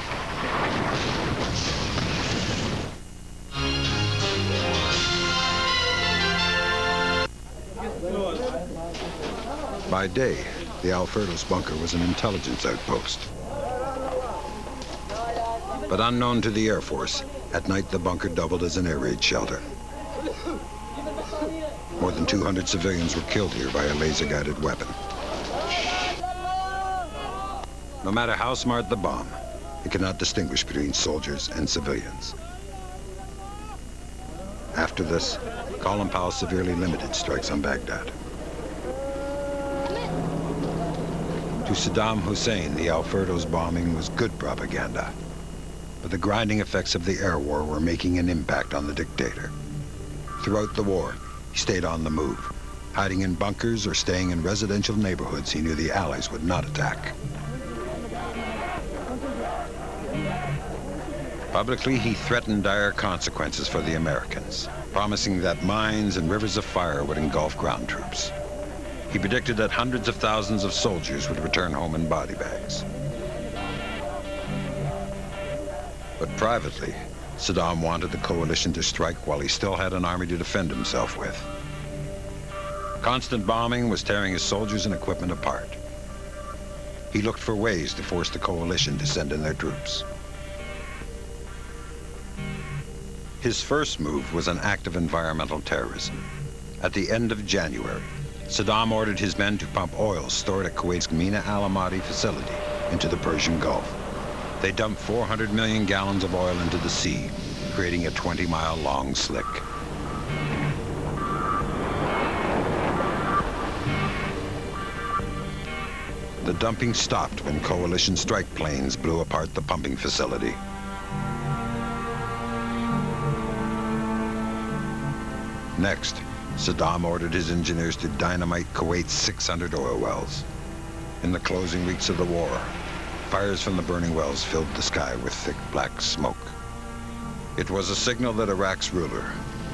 By day, the Alfredos bunker was an intelligence outpost. But unknown to the Air Force, at night the bunker doubled as an air raid shelter. More than 200 civilians were killed here by a laser-guided weapon. No matter how smart the bomb, it cannot distinguish between soldiers and civilians. After this, Colin Powell severely limited strikes on Baghdad. To Saddam Hussein, the Alfredos bombing was good propaganda. But the grinding effects of the air war were making an impact on the dictator. Throughout the war, he stayed on the move, hiding in bunkers or staying in residential neighborhoods he knew the Allies would not attack. Publicly, he threatened dire consequences for the Americans, promising that mines and rivers of fire would engulf ground troops. He predicted that hundreds of thousands of soldiers would return home in body bags. But privately, Saddam wanted the coalition to strike while he still had an army to defend himself with. Constant bombing was tearing his soldiers and equipment apart. He looked for ways to force the coalition to send in their troops. His first move was an act of environmental terrorism. At the end of January, Saddam ordered his men to pump oil stored at Kuwait's Mina al-Amadi facility into the Persian Gulf. They dumped 400 million gallons of oil into the sea, creating a 20-mile-long slick. The dumping stopped when coalition strike planes blew apart the pumping facility. Next, Saddam ordered his engineers to dynamite Kuwait's 600 oil wells. In the closing weeks of the war, fires from the burning wells filled the sky with thick black smoke. It was a signal that Iraq's ruler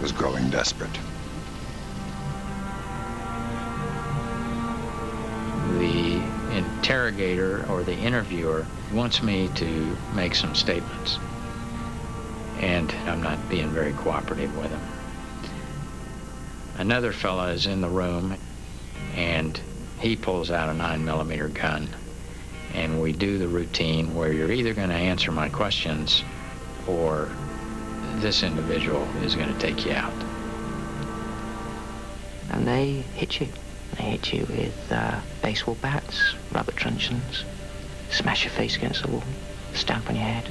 was growing desperate. The interrogator or the interviewer wants me to make some statements, and I'm not being very cooperative with him. Another fella is in the room, and he pulls out a 9mm gun, and we do the routine where you're either going to answer my questions or this individual is going to take you out. And they hit you. They hit you with baseball bats, rubber truncheons, smash your face against the wall, stamp on your head.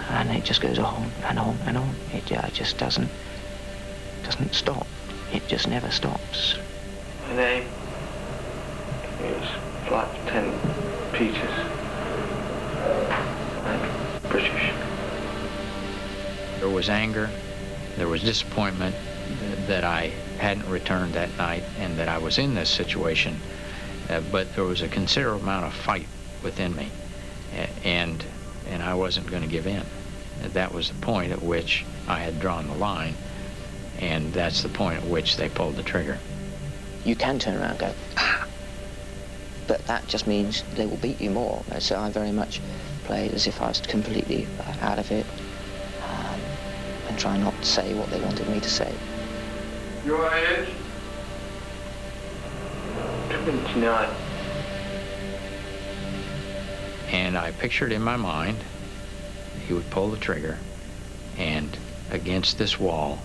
And it just goes on and on and on. It just doesn't stop. It just never stops. My name is Flat 10 Peaches. I'm British. There was anger, there was disappointment that I hadn't returned that night and that I was in this situation, but there was a considerable amount of fight within me. and I wasn't going to give in. That was the point at which I had drawn the line, and that's the point at which they pulled the trigger. You can turn around and go, ah, but that just means they will beat you more. So I very much played as if I was completely out of it, and try not to say what they wanted me to say. Your age? 29. And I pictured in my mind, he would pull the trigger, and against this wall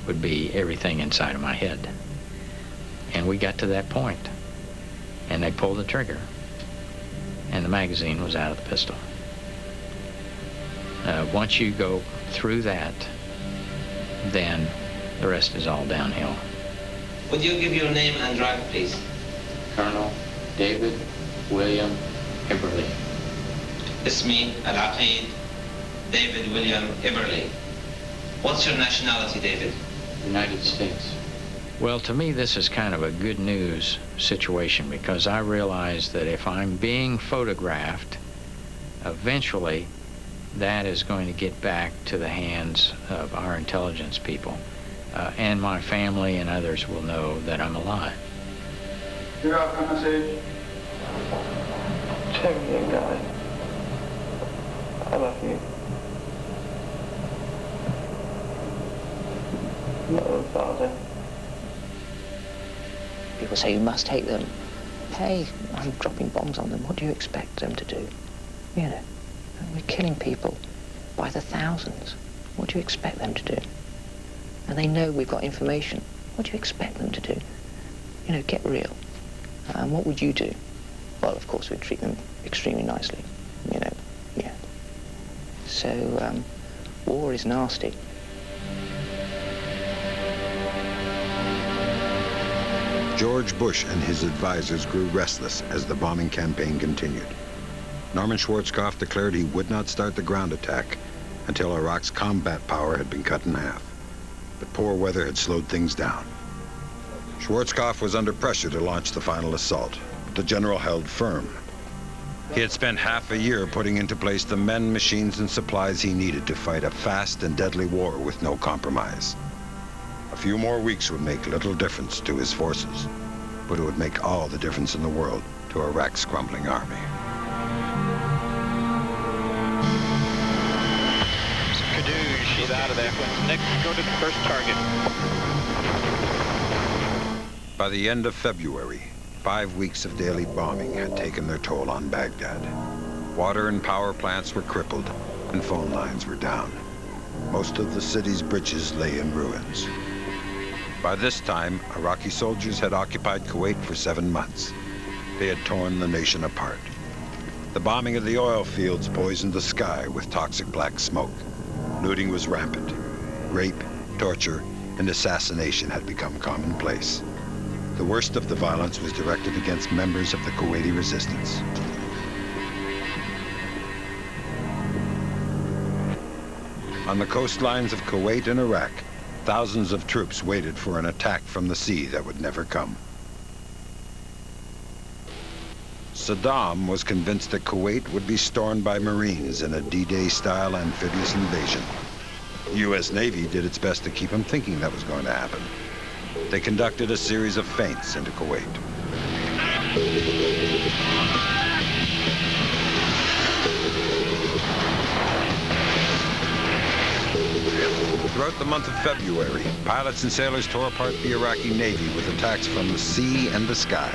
would be everything inside of my head. And we got to that point, and they pulled the trigger, and the magazine was out of the pistol. Once you go through that, then the rest is all downhill. Would you give your name and rank, please? Colonel David William Iberly. Ismi Al-Aqid David William Iberly. What's your nationality, David? United States. Well, to me, this is kind of a good news situation, because I realize that if I'm being photographed, eventually that is going to get back to the hands of our intelligence people, and my family and others will know that I'm alive. You got a message? Check me in, guys. I love you. No, Father. People say you must take them. Hey, I'm dropping bombs on them. What do you expect them to do? You know, we're killing people by the thousands. What do you expect them to do? And they know we've got information. What do you expect them to do? You know, get real. And what would you do? Well, of course, we'd treat them extremely nicely. You know, yeah. So, war is nasty. George Bush and his advisors grew restless as the bombing campaign continued. Norman Schwarzkopf declared he would not start the ground attack until Iraq's combat power had been cut in half. But poor weather had slowed things down. Schwarzkopf was under pressure to launch the final assault, but the general held firm. He had spent half a year putting into place the men, machines, and supplies he needed to fight a fast and deadly war with no compromise. A few more weeks would make little difference to his forces, but it would make all the difference in the world to Iraq's crumbling army. Kadoosh, she's out of there. Next, go to the first target. By the end of February, 5 weeks of daily bombing had taken their toll on Baghdad. Water and power plants were crippled, and phone lines were down. Most of the city's bridges lay in ruins. By this time, Iraqi soldiers had occupied Kuwait for 7 months. They had torn the nation apart. The bombing of the oil fields poisoned the sky with toxic black smoke. Looting was rampant. Rape, torture, and assassination had become commonplace. The worst of the violence was directed against members of the Kuwaiti resistance. On the coastlines of Kuwait and Iraq, thousands of troops waited for an attack from the sea that would never come. Saddam was convinced that Kuwait would be stormed by Marines in a D-Day-style amphibious invasion. The U.S. Navy did its best to keep him thinking that was going to happen. They conducted a series of feints into Kuwait. Throughout the month of February, pilots and sailors tore apart the Iraqi Navy with attacks from the sea and the sky.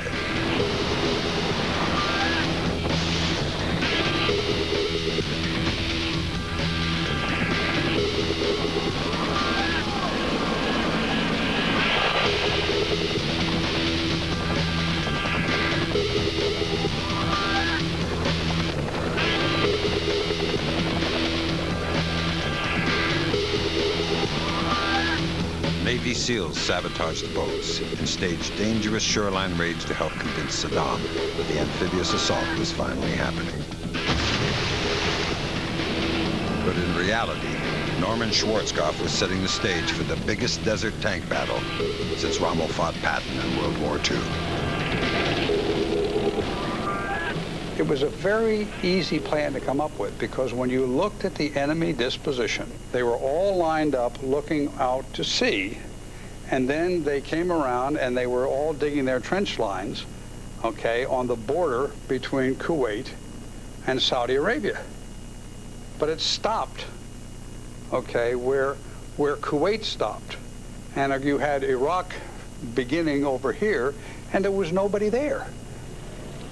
Navy SEALs sabotaged the boats and staged dangerous shoreline raids to help convince Saddam that the amphibious assault was finally happening. But in reality, Norman Schwarzkopf was setting the stage for the biggest desert tank battle since Rommel fought Patton in World War II. It was a very easy plan to come up with because when you looked at the enemy disposition, they were all lined up looking out to sea, and then they came around and they were all digging their trench lines, okay, on the border between Kuwait and Saudi Arabia. But it stopped, okay, where Kuwait stopped. And you had Iraq beginning over here, and there was nobody there.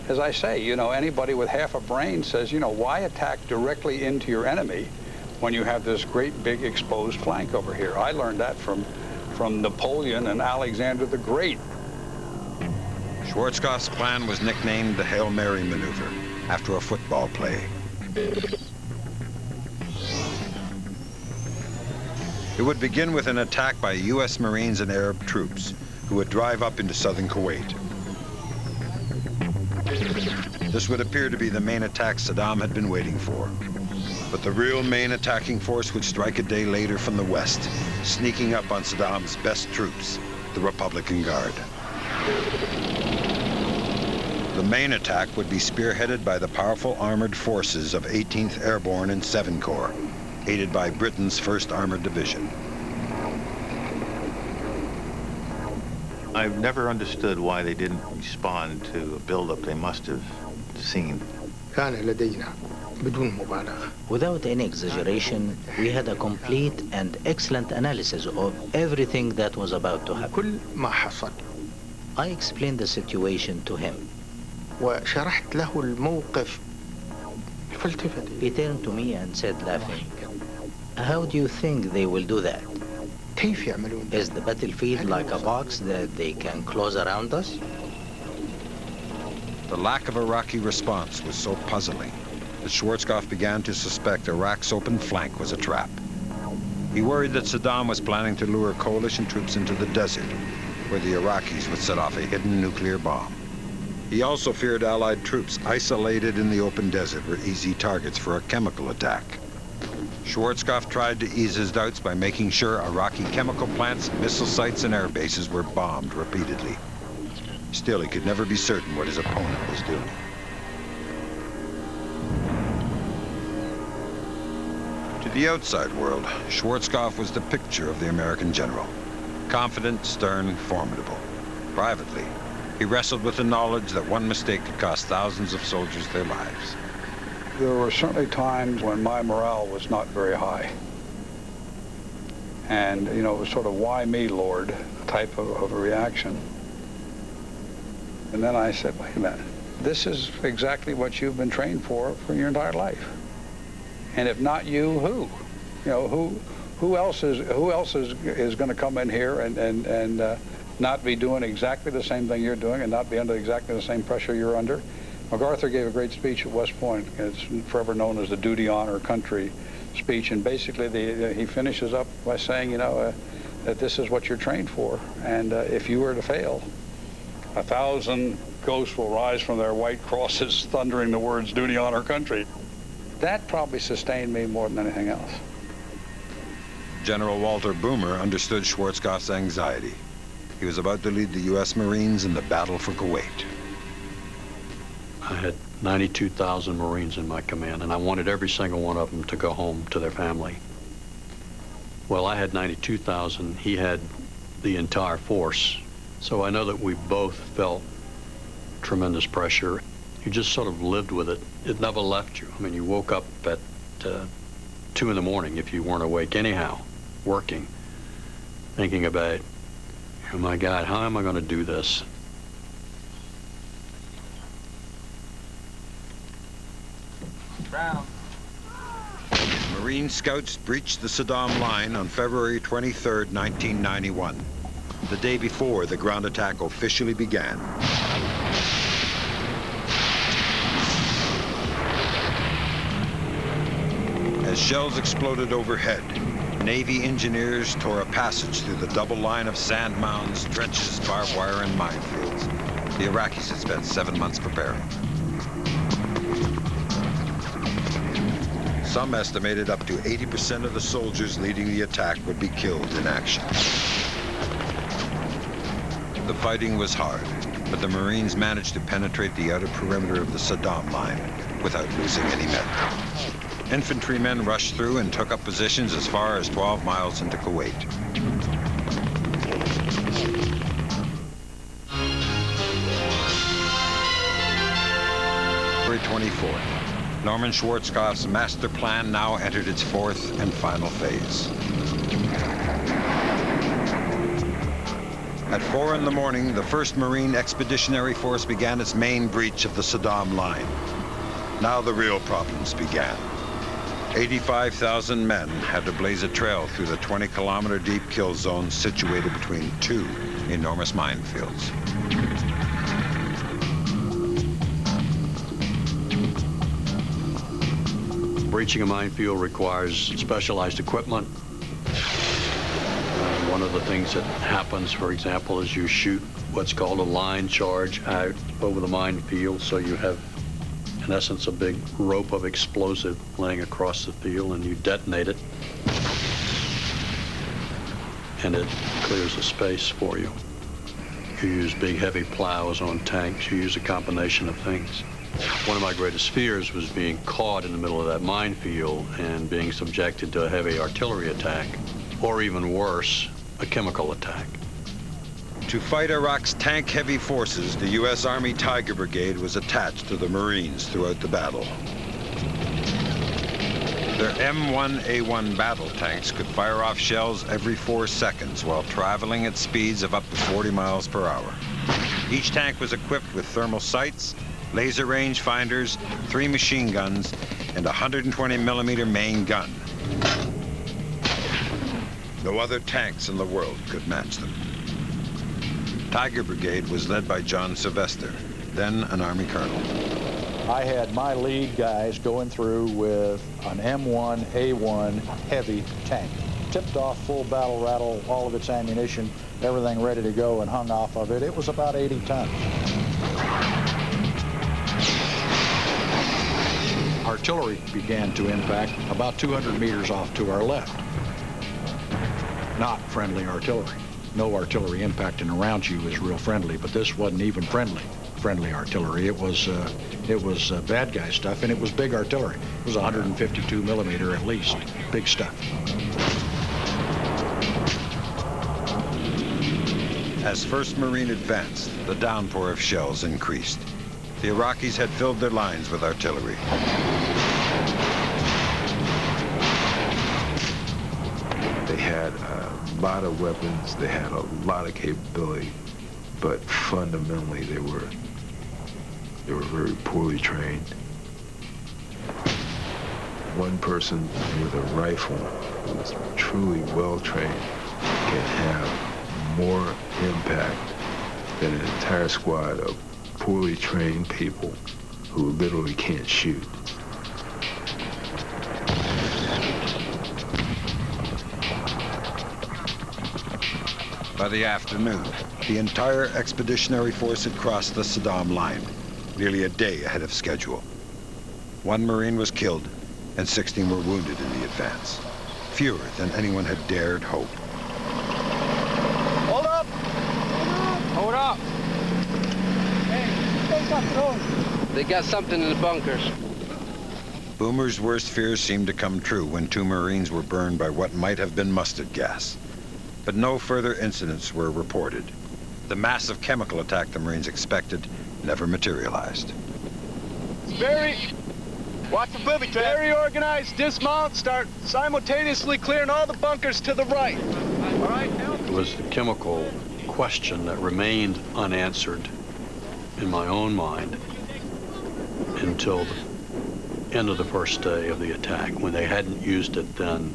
As I say, you know, anybody with half a brain says, you know, why attack directly into your enemy when you have this great big exposed flank over here? I learned that from Napoleon and Alexander the Great. Schwarzkopf's plan was nicknamed the Hail Mary maneuver, after a football play. It would begin with an attack by U.S. Marines and Arab troops who would drive up into southern Kuwait. This would appear to be the main attack Saddam had been waiting for. But the real main attacking force would strike a day later from the west, sneaking up on Saddam's best troops, the Republican Guard. The main attack would be spearheaded by the powerful armored forces of 18th Airborne and 7 Corps, aided by Britain's 1st Armored Division. I've never understood why they didn't respond to a buildup they must have seen. Without any exaggeration, we had a complete and excellent analysis of everything that was about to happen. I explained the situation to him. He turned to me and said, laughing, "How do you think they will do that? Is the battlefield like a box that they can close around us?" The lack of Iraqi response was so puzzling that Schwarzkopf began to suspect Iraq's open flank was a trap. He worried that Saddam was planning to lure coalition troops into the desert, where the Iraqis would set off a hidden nuclear bomb. He also feared Allied troops isolated in the open desert were easy targets for a chemical attack. Schwarzkopf tried to ease his doubts by making sure Iraqi chemical plants, missile sites, and air bases were bombed repeatedly. Still, he could never be certain what his opponent was doing. To the outside world, Schwarzkopf was the picture of the American general. Confident, stern, formidable. Privately, he wrestled with the knowledge that one mistake could cost thousands of soldiers their lives. There were certainly times when my morale was not very high. And, you know, it was sort of, why me, Lord, type of a reaction. And then I said, wait a minute, this is exactly what you've been trained for your entire life. And if not you, who? You know, who else is going to come in here and not be doing exactly the same thing you're doing and not be under exactly the same pressure you're under? MacArthur gave a great speech at West Point. It's forever known as the Duty, Honor, Country speech. And basically, he finishes up by saying, you know, that this is what you're trained for. And if you were to fail, 1,000 ghosts will rise from their white crosses thundering the words Duty, Honor, Country. That probably sustained me more than anything else. General Walter Boomer understood Schwarzkopf's anxiety. He was about to lead the U.S. Marines in the battle for Kuwait. I had 92,000 Marines in my command, and I wanted every single one of them to go home to their family. Well, I had 92,000. He had the entire force. So I know that we both felt tremendous pressure. You just sort of lived with it. It never left you. I mean, you woke up at 2 in the morning if you weren't awake anyhow, working, thinking about, oh my God, how am I going to do this? Ground. Marine scouts breached the Saddam line on February 23, 1991, the day before the ground attack officially began. As shells exploded overhead, Navy engineers tore a passage through the double line of sand mounds, trenches, barbed wire, and minefields. The Iraqis had spent 7 months preparing. Some estimated up to 80% of the soldiers leading the attack would be killed in action. The fighting was hard, but the Marines managed to penetrate the outer perimeter of the Saddam line without losing any men. Infantrymen rushed through and took up positions as far as 12 miles into Kuwait. February 24th, Norman Schwarzkopf's master plan now entered its fourth and final phase. At 4 in the morning, the 1st Marine Expeditionary Force began its main breach of the Saddam line. Now the real problems began. 85,000 men had to blaze a trail through the 20-kilometer deep kill zone situated between two enormous minefields. Breaching a minefield requires specialized equipment. One of the things that happens, for example, is you shoot what's called a line charge out over the minefield, so you have, in essence, a big rope of explosive laying across the field, and you detonate it, and it clears the space for you. You use big, heavy plows on tanks. You use a combination of things. One of my greatest fears was being caught in the middle of that minefield and being subjected to a heavy artillery attack, or even worse, a chemical attack. To fight Iraq's tank-heavy forces, the U.S. Army Tiger Brigade was attached to the Marines throughout the battle. Their M1A1 battle tanks could fire off shells every 4 seconds while traveling at speeds of up to 40 miles per hour. Each tank was equipped with thermal sights, laser range finders, 3 machine guns, and a 120mm main gun. No other tanks in the world could match them. Tiger Brigade was led by John Sylvester, then an Army colonel. I had my lead guys going through with an M1A1 heavy tank. Tipped off, full battle rattle, all of its ammunition, everything ready to go, and hung off of it. It was about 80 tons. Artillery began to impact about 200 meters off to our left. Not friendly artillery. No artillery impacting around you is real friendly, but this wasn't even friendly artillery. It was bad guy stuff, and it was big artillery. It was 152mm at least, big stuff. As 1st Marine advanced, the downpour of shells increased. The Iraqis had filled their lines with artillery. They had a lot of weapons, they had a lot of capability, but fundamentally they were very poorly trained. One person with a rifle who's truly well trained can have more impact than an entire squad of poorly trained people who literally can't shoot. By the afternoon, the entire expeditionary force had crossed the Saddam line, nearly a day ahead of schedule. 1 Marine was killed, and 16 were wounded in the advance, fewer than anyone had dared hope. Hold up! Hold up! Hey, take up. They got something in the bunkers. Boomer's worst fears seemed to come true when 2 Marines were burned by what might have been mustard gas. But no further incidents were reported. The massive chemical attack the Marines expected never materialized. Watch the booby trap. Very organized, dismount, start simultaneously clearing all the bunkers to the right. All right, It was the chemical question that remained unanswered in my own mind until the end of the first day of the attack. When they hadn't used it then,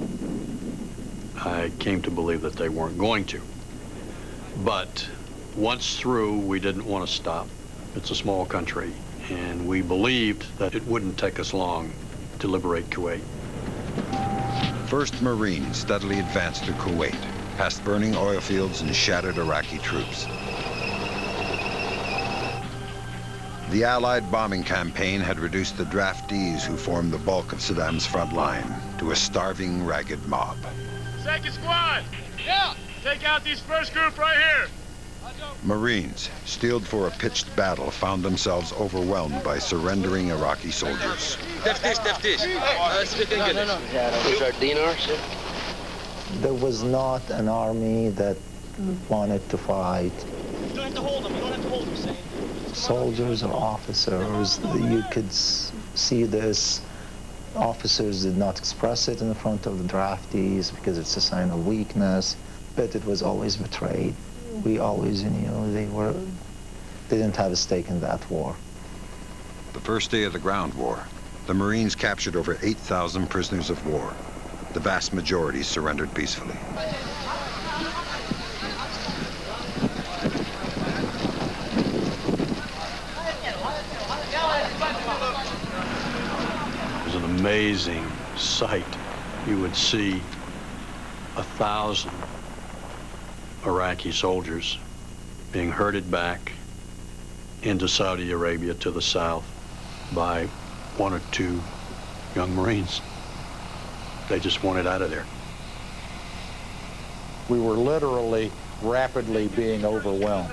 I came to believe that they weren't going to. But once through, we didn't want to stop. It's a small country, and we believed that it wouldn't take us long to liberate Kuwait. 1st Marines steadily advanced through Kuwait, past burning oil fields and shattered Iraqi troops. The Allied bombing campaign had reduced the draftees who formed the bulk of Saddam's front line to a starving, ragged mob. Second squad! Yeah! Take out these first group right here! Marines, steeled for a pitched battle, found themselves overwhelmed by surrendering Iraqi soldiers. There was not an army that wanted to fight. You don't have to hold them. You don't have to hold them, Hussein. Soldiers or officers, you could see this. Officers did not express it in front of the draftees because it's a sign of weakness, but it was always betrayed. We always knew they didn't have a stake in that war. The first day of the ground war, the Marines captured over 8,000 prisoners of war. The vast majority surrendered peacefully. It was an amazing sight. You would see 1,000 Iraqi soldiers being herded back into Saudi Arabia to the south by 1 or 2 young Marines. They just wanted out of there. We were literally rapidly being overwhelmed.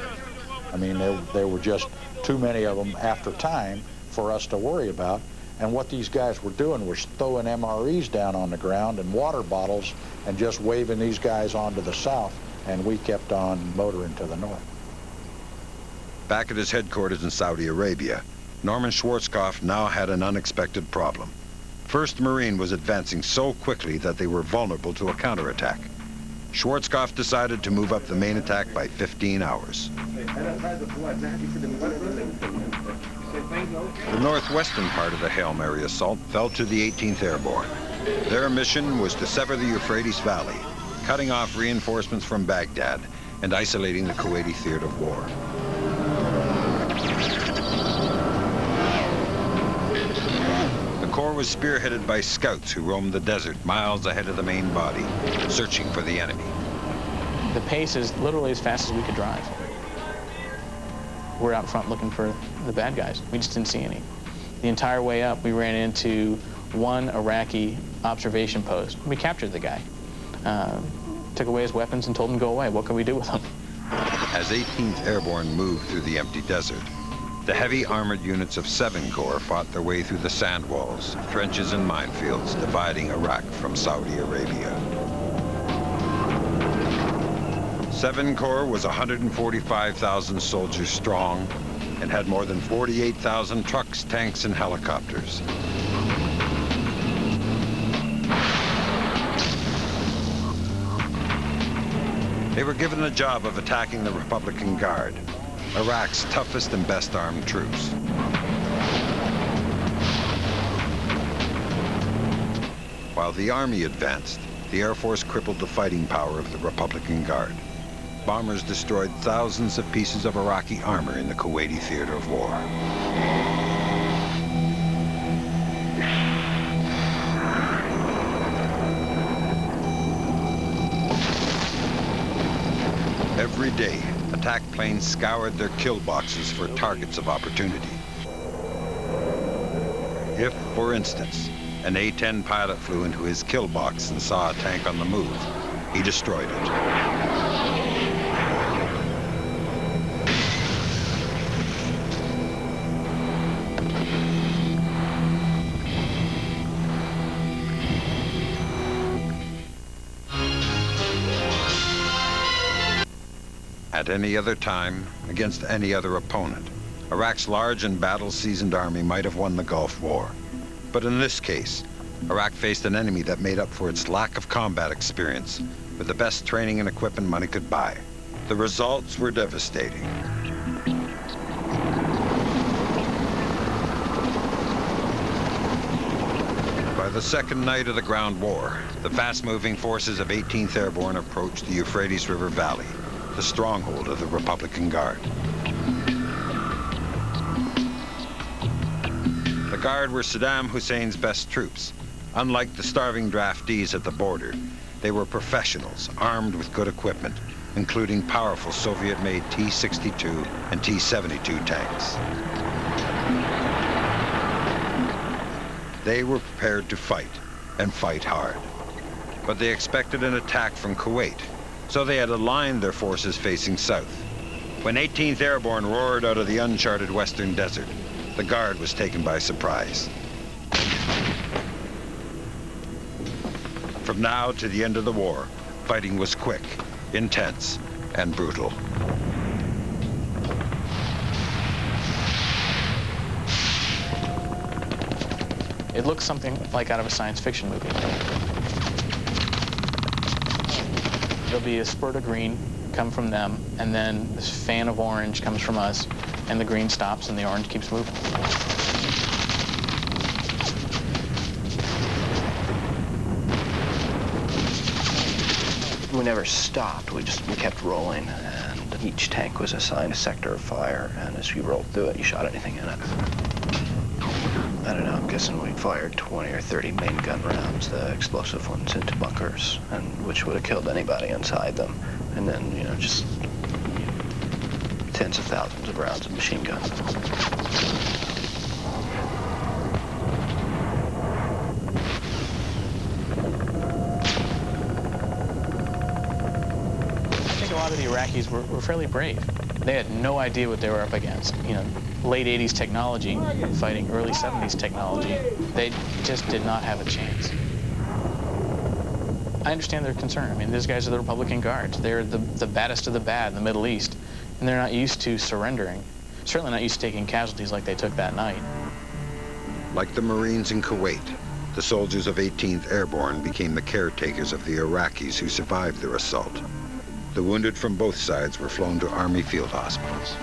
I mean, there were just too many of them after time for us to worry about. And what these guys were doing was throwing MREs down on the ground and water bottles and just waving these guys on to the south, and we kept on motoring to the north. Back at his headquarters in Saudi Arabia, Norman Schwarzkopf now had an unexpected problem. 1st Marine was advancing so quickly that they were vulnerable to a counterattack. Schwarzkopf decided to move up the main attack by 15 hours. The northwestern part of the Hail Mary assault fell to the 18th Airborne. Their mission was to sever the Euphrates Valley, cutting off reinforcements from Baghdad and isolating the Kuwaiti theater of war. The Corps was spearheaded by scouts who roamed the desert miles ahead of the main body, searching for the enemy. The pace is literally as fast as we could drive. We're out front looking for the bad guys. We just didn't see any. The entire way up, we ran into one Iraqi observation post. We captured the guy, took away his weapons and told him to go away. What could we do with him? As 18th Airborne moved through the empty desert, the heavy armored units of 7 Corps fought their way through the sand walls, trenches and minefields dividing Iraq from Saudi Arabia. 7 Corps was 145,000 soldiers strong and had more than 48,000 trucks, tanks, and helicopters. They were given the job of attacking the Republican Guard, Iraq's toughest and best armed troops. While the Army advanced, the Air Force crippled the fighting power of the Republican Guard. Bombers destroyed thousands of pieces of Iraqi armor in the Kuwaiti theater of war. Every day, attack planes scoured their kill boxes for targets of opportunity. If, for instance, an A-10 pilot flew into his kill box and saw a tank on the move, he destroyed it. At any other time, against any other opponent, Iraq's large and battle-seasoned army might have won the Gulf War. But in this case, Iraq faced an enemy that made up for its lack of combat experience with the best training and equipment money could buy. The results were devastating. By the second night of the ground war, the fast-moving forces of 18th Airborne approached the Euphrates River Valley, the stronghold of the Republican Guard. The Guard were Saddam Hussein's best troops. Unlike the starving draftees at the border, they were professionals armed with good equipment, including powerful Soviet-made T-62 and T-72 tanks. They were prepared to fight, and fight hard. But they expected an attack from Kuwait, so they had aligned their forces facing south. When 18th Airborne roared out of the uncharted western desert, the Guard was taken by surprise. From now to the end of the war, fighting was quick, intense, and brutal. It looks something like out of a science fiction movie. There'll be a spurt of green come from them, and then this fan of orange comes from us, and the green stops and the orange keeps moving. We never stopped, we kept rolling, and each tank was assigned a sector of fire, and as you rolled through it, you shot anything in it. I don't know, I'm guessing we fired 20 or 30 main gun rounds, the explosive ones, into bunkers, and which would have killed anybody inside them. And then, you know, just tens of thousands of rounds of machine gun. I think a lot of the Iraqis were fairly brave. They had no idea what they were up against. You know, late 80s technology fighting early 70s technology. They just did not have a chance. I understand their concern. I mean, these guys are the Republican Guards. They're the baddest of the bad in the Middle East, and they're not used to surrendering. Certainly not used to taking casualties like they took that night. Like the Marines in Kuwait, the soldiers of 18th Airborne became the caretakers of the Iraqis who survived their assault. The wounded from both sides were flown to Army field hospitals.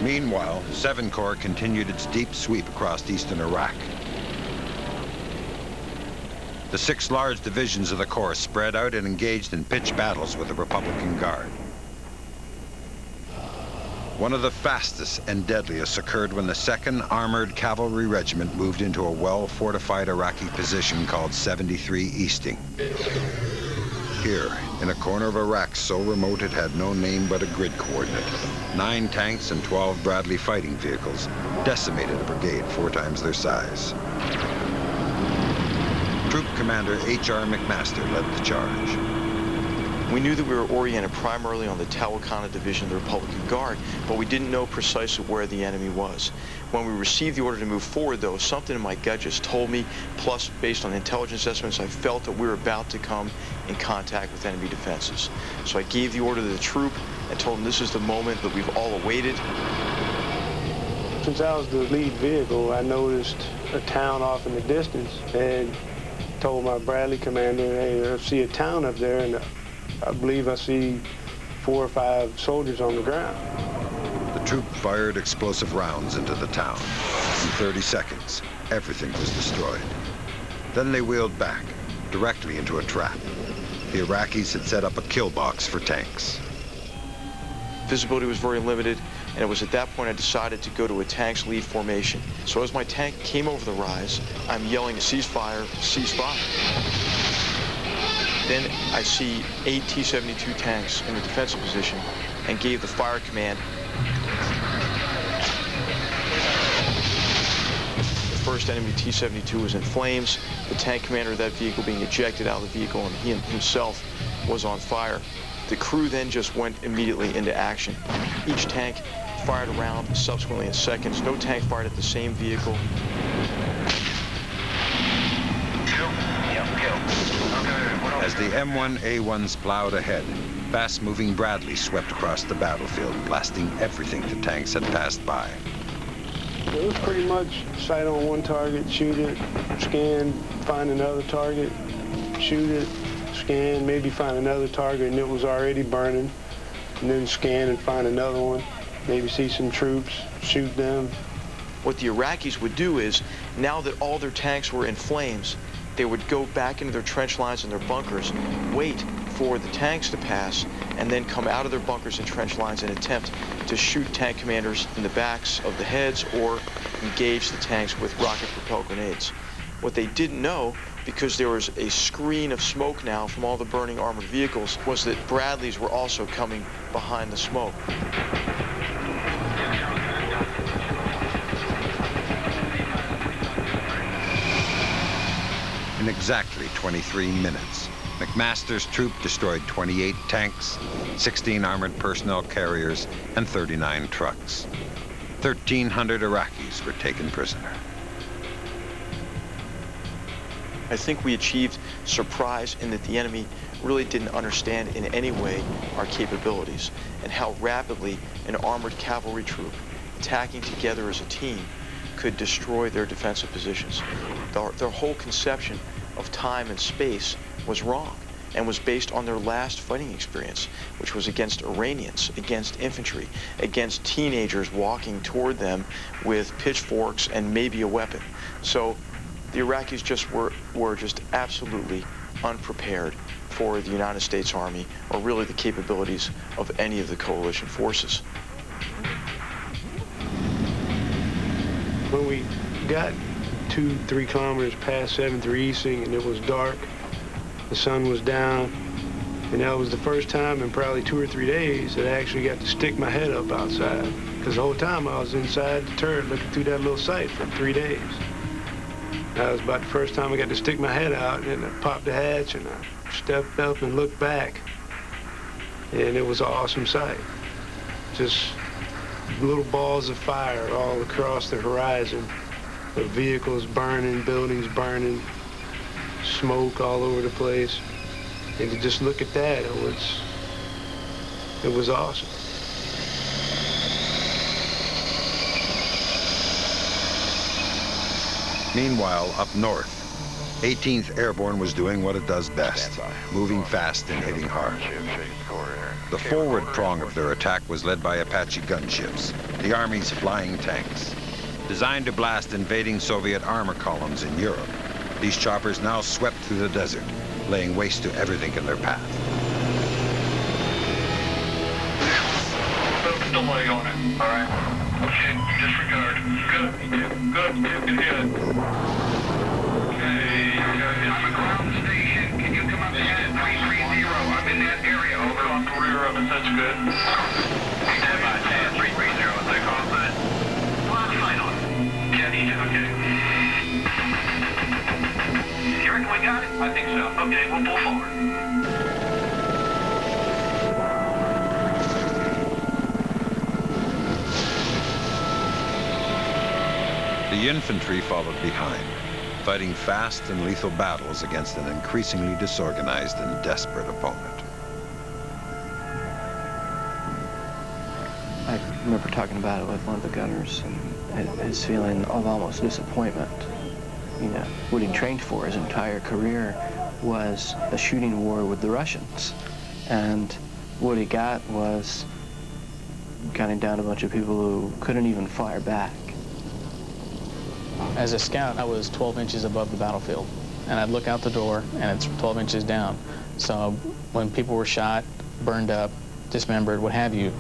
Meanwhile, 7 Corps continued its deep sweep across eastern Iraq. The 6 large divisions of the Corps spread out and engaged in pitched battles with the Republican Guard. One of the fastest and deadliest occurred when the 2nd Armored Cavalry Regiment moved into a well-fortified Iraqi position called 73 Easting. Here, in a corner of Iraq so remote it had no name but a grid coordinate, 9 tanks and 12 Bradley fighting vehicles decimated a brigade 4 times their size. Troop Commander H.R. McMaster led the charge. We knew that we were oriented primarily on the Talwakana Division of the Republican Guard, but we didn't know precisely where the enemy was. When we received the order to move forward, though, something in my gut just told me, plus based on intelligence estimates, I felt that we were about to come in contact with enemy defenses. So I gave the order to the troop and told them this is the moment that we've all awaited. Since I was the lead vehicle, I noticed a town off in the distance and told my Bradley commander, hey, I see a town up there, and I believe I see 4 or 5 soldiers on the ground. The troop fired explosive rounds into the town. In 30 seconds, everything was destroyed. Then they wheeled back, directly into a trap. The Iraqis had set up a kill box for tanks. Visibility was very limited, and it was at that point I decided to go to a tank's lead formation. So as my tank came over the rise, I'm yelling, ceasefire, ceasefire. Then I see 8 T-72 tanks in a defensive position and gave the fire command. The first enemy T-72 was in flames, the tank commander of that vehicle being ejected out of the vehicle, and he himself was on fire. The crew then just went immediately into action. Each tank fired a round subsequently in seconds. No tank fired at the same vehicle. As the M1A1s plowed ahead, fast-moving Bradley swept across the battlefield, blasting everything the tanks had passed by. It was pretty much sight on one target, shoot it, scan, find another target, shoot it, scan, maybe find another target, and it was already burning, and then scan and find another one, maybe see some troops, shoot them. What the Iraqis would do is, now that all their tanks were in flames, they would go back into their trench lines and their bunkers, wait for the tanks to pass and then come out of their bunkers and trench lines and attempt to shoot tank commanders in the backs of the heads or engage the tanks with rocket-propelled grenades. What they didn't know, because there was a screen of smoke now from all the burning armored vehicles, was that Bradleys were also coming behind the smoke. In exactly 23 minutes, McMaster's troop destroyed 28 tanks, 16 armored personnel carriers, and 39 trucks. 1,300 Iraqis were taken prisoner. I think we achieved surprise in that the enemy really didn't understand in any way our capabilities and how rapidly an armored cavalry troop attacking together as a team could destroy their defensive positions. Their whole conception of time and space was wrong and was based on their last fighting experience, which was against Iranians, against infantry, against teenagers walking toward them with pitchforks and maybe a weapon. So the Iraqis just were just absolutely unprepared for the United States Army or really the capabilities of any of the coalition forces. When we got 2-3 kilometers past 7th Reesing and it was dark, the sun was down, and that was the first time in probably 2 or 3 days that I actually got to stick my head up outside. Because the whole time I was inside the turret looking through that little sight for 3 days. That was about the first time I got to stick my head out, and I popped the hatch and I stepped up and looked back. And it was an awesome sight. Just little balls of fire all across the horizon. The vehicles burning, buildings burning, smoke all over the place. And to just look at that, it was awesome. Meanwhile, up north, 18th Airborne was doing what it does best, moving fast and hitting hard. The forward prong of their attack was led by Apache gunships, the Army's flying tanks. Designed to blast invading Soviet armor columns in Europe, these choppers now swept through the desert, laying waste to everything in their path. Delay on it, all right? Okay, disregard. Good hit. Okay, I'm at ground station. Can you come up ahead? 330. I'm in that area. Over on the rear of us, that's good. Stand by, 330, take off that. Line sight on. Jenny, okay. You reckon we got it? I think so. Okay, we'll pull forward. The infantry followed behind, fighting fast and lethal battles against an increasingly disorganized and desperate opponent. I remember talking about it with one of the gunners and his feeling of almost disappointment. You know, what he trained for his entire career was a shooting war with the Russians. And what he got was cutting down a bunch of people who couldn't even fire back. As a scout, I was 12 inches above the battlefield, and I'd look out the door, and it's 12 inches down. So when people were shot, burned up, dismembered, what have you,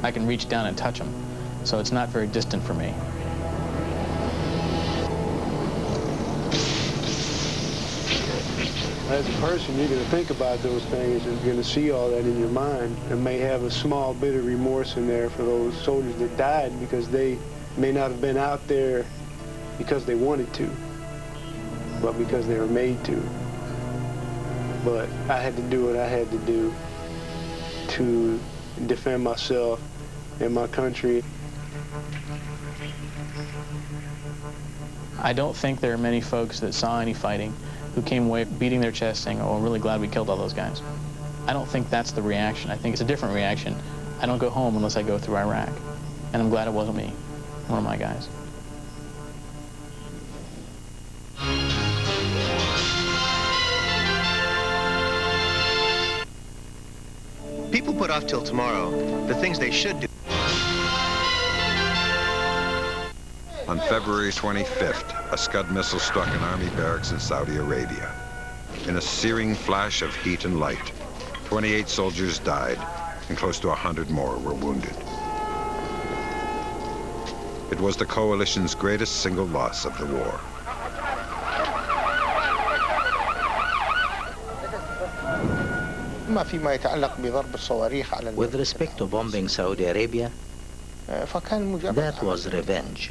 I can reach down and touch them. So it's not very distant for me. As a person, you're going to think about those things and you're going to see all that in your mind and may have a small bit of remorse in there for those soldiers that died because they may not have been out there because they wanted to, but because they were made to. But I had to do what I had to do to defend myself and my country. I don't think there are many folks that saw any fighting who came away beating their chest saying, oh, I'm really glad we killed all those guys. I don't think that's the reaction. I think it's a different reaction. I don't go home unless I go through Iraq. And I'm glad it wasn't me, one of my guys. People put off till tomorrow the things they should do. On February 25th, a Scud missile struck an army barracks in Saudi Arabia. In a searing flash of heat and light, 28 soldiers died, and close to 100 more were wounded. It was the coalition's greatest single loss of the war. With respect to bombing Saudi Arabia, that was revenge.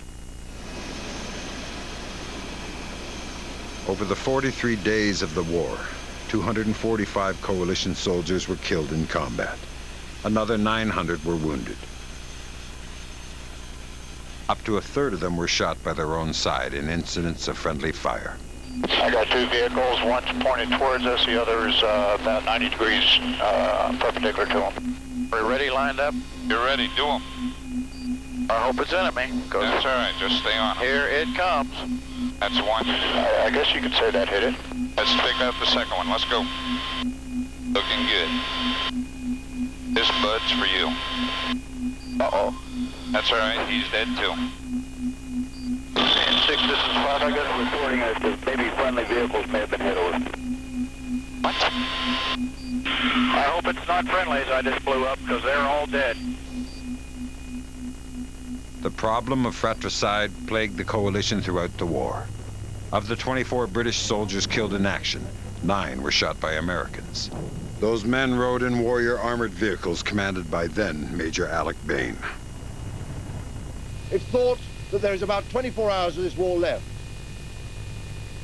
Over the 43 days of the war, 245 coalition soldiers were killed in combat. Another 900 were wounded. Up to a third of them were shot by their own side in incidents of friendly fire. I got two vehicles, one's pointed towards us, the other's about 90 degrees perpendicular to them. Are you ready, lined up? You're ready, do them. I hope it's enemy. That's all right, just stay on. Here it comes. That's one. I guess you could say that hit it. Let's pick up the second one, let's go. Looking good. This bud's for you. Uh-oh. That's all right, he's dead too. 6, this is 5. I got a reporting that maybe friendly vehicles may have been hit over. What? I hope it's not friendlies I just blew up, because they're all dead. The problem of fratricide plagued the coalition throughout the war. Of the 24 British soldiers killed in action, 9 were shot by Americans. Those men rode in Warrior armored vehicles commanded by then Major Alec Bain. It's thought that there is about 24 hours of this war left.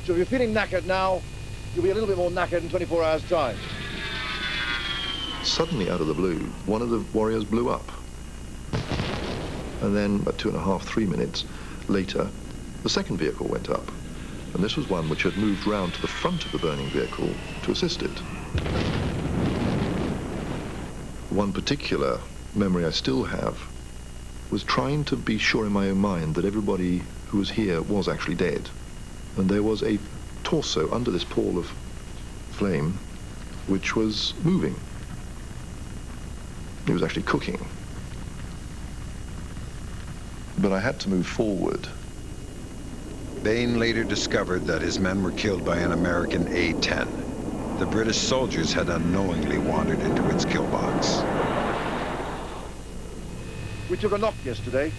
So if you're feeling knackered now, you'll be a little bit more knackered in 24 hours' time. Suddenly, out of the blue, one of the warriors blew up. And then, about 2.5, 3 minutes later, the second vehicle went up. And this was one which had moved round to the front of the burning vehicle to assist it. One particular memory I still have was trying to be sure in my own mind that everybody who was here was actually dead. And there was a torso under this pall of flame which was moving. It was actually cooking. But I had to move forward. Bain later discovered that his men were killed by an American A-10. The British soldiers had unknowingly wandered into its kill box. We took a knock yesterday.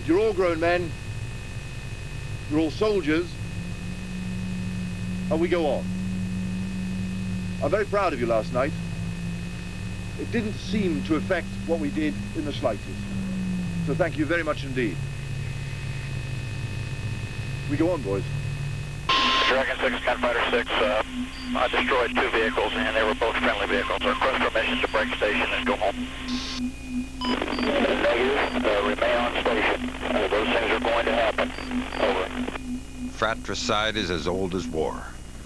You're all grown men. You're all soldiers. And we go on. I'm very proud of you last night. It didn't seem to affect what we did in the slightest. So thank you very much indeed. We go on, boys. Dragon 6, Gunfighter 6, I destroyed 2 vehicles and they were both friendly vehicles. Our request for mission to break station and go home. Negative, remain on station. Those things are going to happen. Over. Fratricide is as old as war,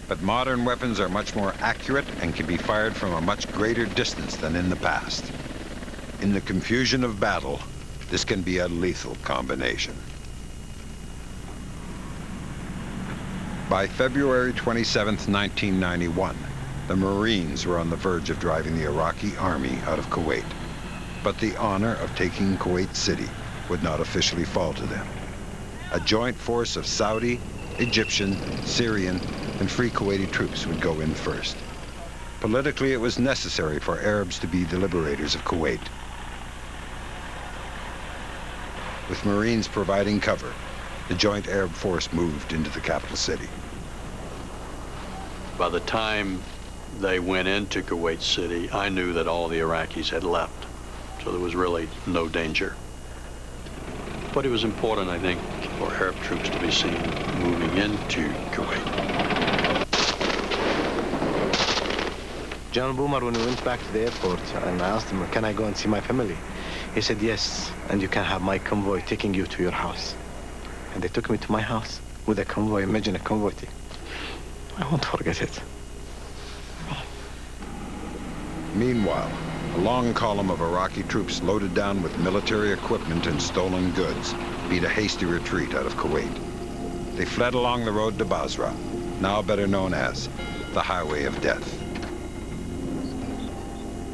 but modern weapons are much more accurate and can be fired from a much greater distance than in the past. In the confusion of battle, this can be a lethal combination. By February 27th, 1991, the Marines were on the verge of driving the Iraqi army out of Kuwait. But the honor of taking Kuwait City would not officially fall to them. A joint force of Saudi, Egyptian, Syrian, and Free Kuwaiti troops would go in first. Politically, it was necessary for Arabs to be the liberators of Kuwait. With Marines providing cover, the joint Arab force moved into the capital city. By the time they went into Kuwait City, I knew that all the Iraqis had left, so there was really no danger. But it was important, I think, for Arab troops to be seen moving into Kuwait. General Boomer, when we went back to the airport and I asked him, can I go and see my family? He said, yes, and you can have my convoy taking you to your house. And they took me to my house with a convoy. Imagine a convoy. I won't forget it. Meanwhile, a long column of Iraqi troops loaded down with military equipment and stolen goods beat a hasty retreat out of Kuwait. They fled along the road to Basra, now better known as the Highway of Death.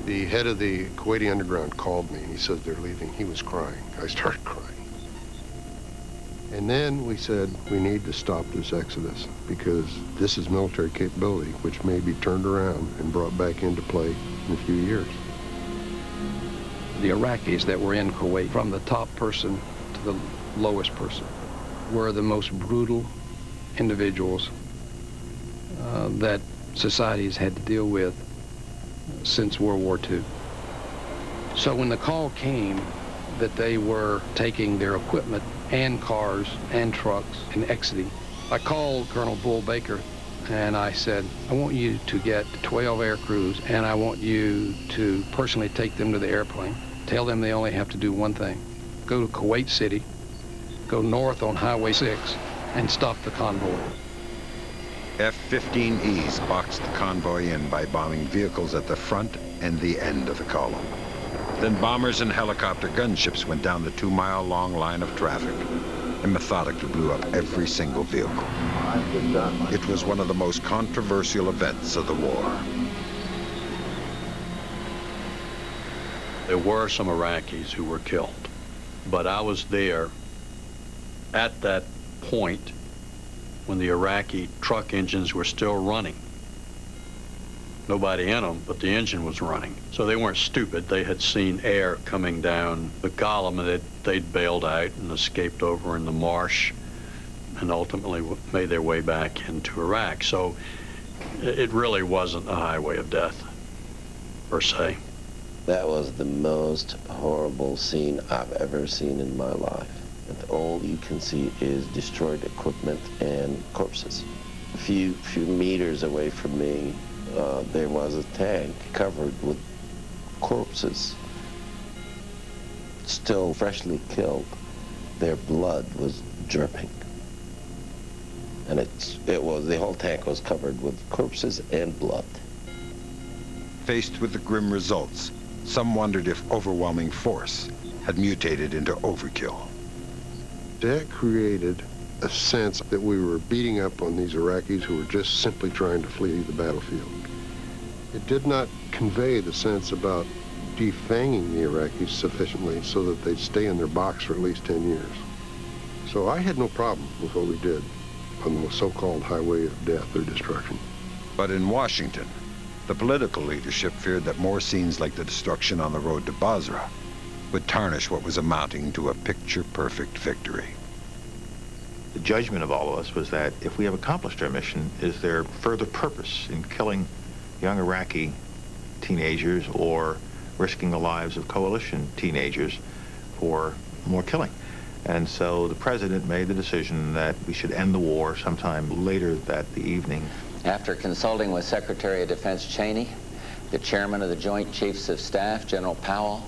The head of the Kuwaiti underground called me and he said they're leaving. He was crying. I started crying. And then we said, we need to stop this exodus because this is military capability, which may be turned around and brought back into play in a few years. The Iraqis that were in Kuwait, from the top person to the lowest person, were the most brutal individuals that societies had to deal with since World War II. So when the call came that they were taking their equipment and cars and trucks and exiting, I called Colonel Bull Baker and I said, I want you to get 12 air crews and I want you to personally take them to the airplane. Tell them they only have to do one thing. Go to Kuwait City, go north on Highway 6, and stop the convoy. F-15Es boxed the convoy in by bombing vehicles at the front and the end of the column. Then bombers and helicopter gunships went down the 2-mile-long line of traffic and methodically blew up every single vehicle. It was one of the most controversial events of the war. There were some Iraqis who were killed, but I was there at that point when the Iraqi truck engines were still running. Nobody in them, but the engine was running. So they weren't stupid. They had seen air coming down the column and they'd bailed out and escaped over in the marsh and ultimately made their way back into Iraq. So it really wasn't a highway of death, per se. That was the most horrible scene I've ever seen in my life. And all you can see is destroyed equipment and corpses. A few meters away from me, there was a tank covered with corpses, still freshly killed. Their blood was dripping. And the whole tank was covered with corpses and blood. Faced with the grim results, some wondered if overwhelming force had mutated into overkill. That created a sense that we were beating up on these Iraqis who were just simply trying to flee the battlefield. It did not convey the sense about defanging the Iraqis sufficiently so that they'd stay in their box for at least 10 years. So I had no problem with what we did on the so-called highway of death or destruction. But in Washington, the political leadership feared that more scenes like the destruction on the road to Basra would tarnish what was amounting to a picture-perfect victory. The judgment of all of us was that if we have accomplished our mission, is there further purpose in killing young Iraqi teenagers or risking the lives of coalition teenagers for more killing? And so the president made the decision that we should end the war sometime later that evening. After consulting with Secretary of Defense Cheney, the chairman of the Joint Chiefs of Staff, General Powell,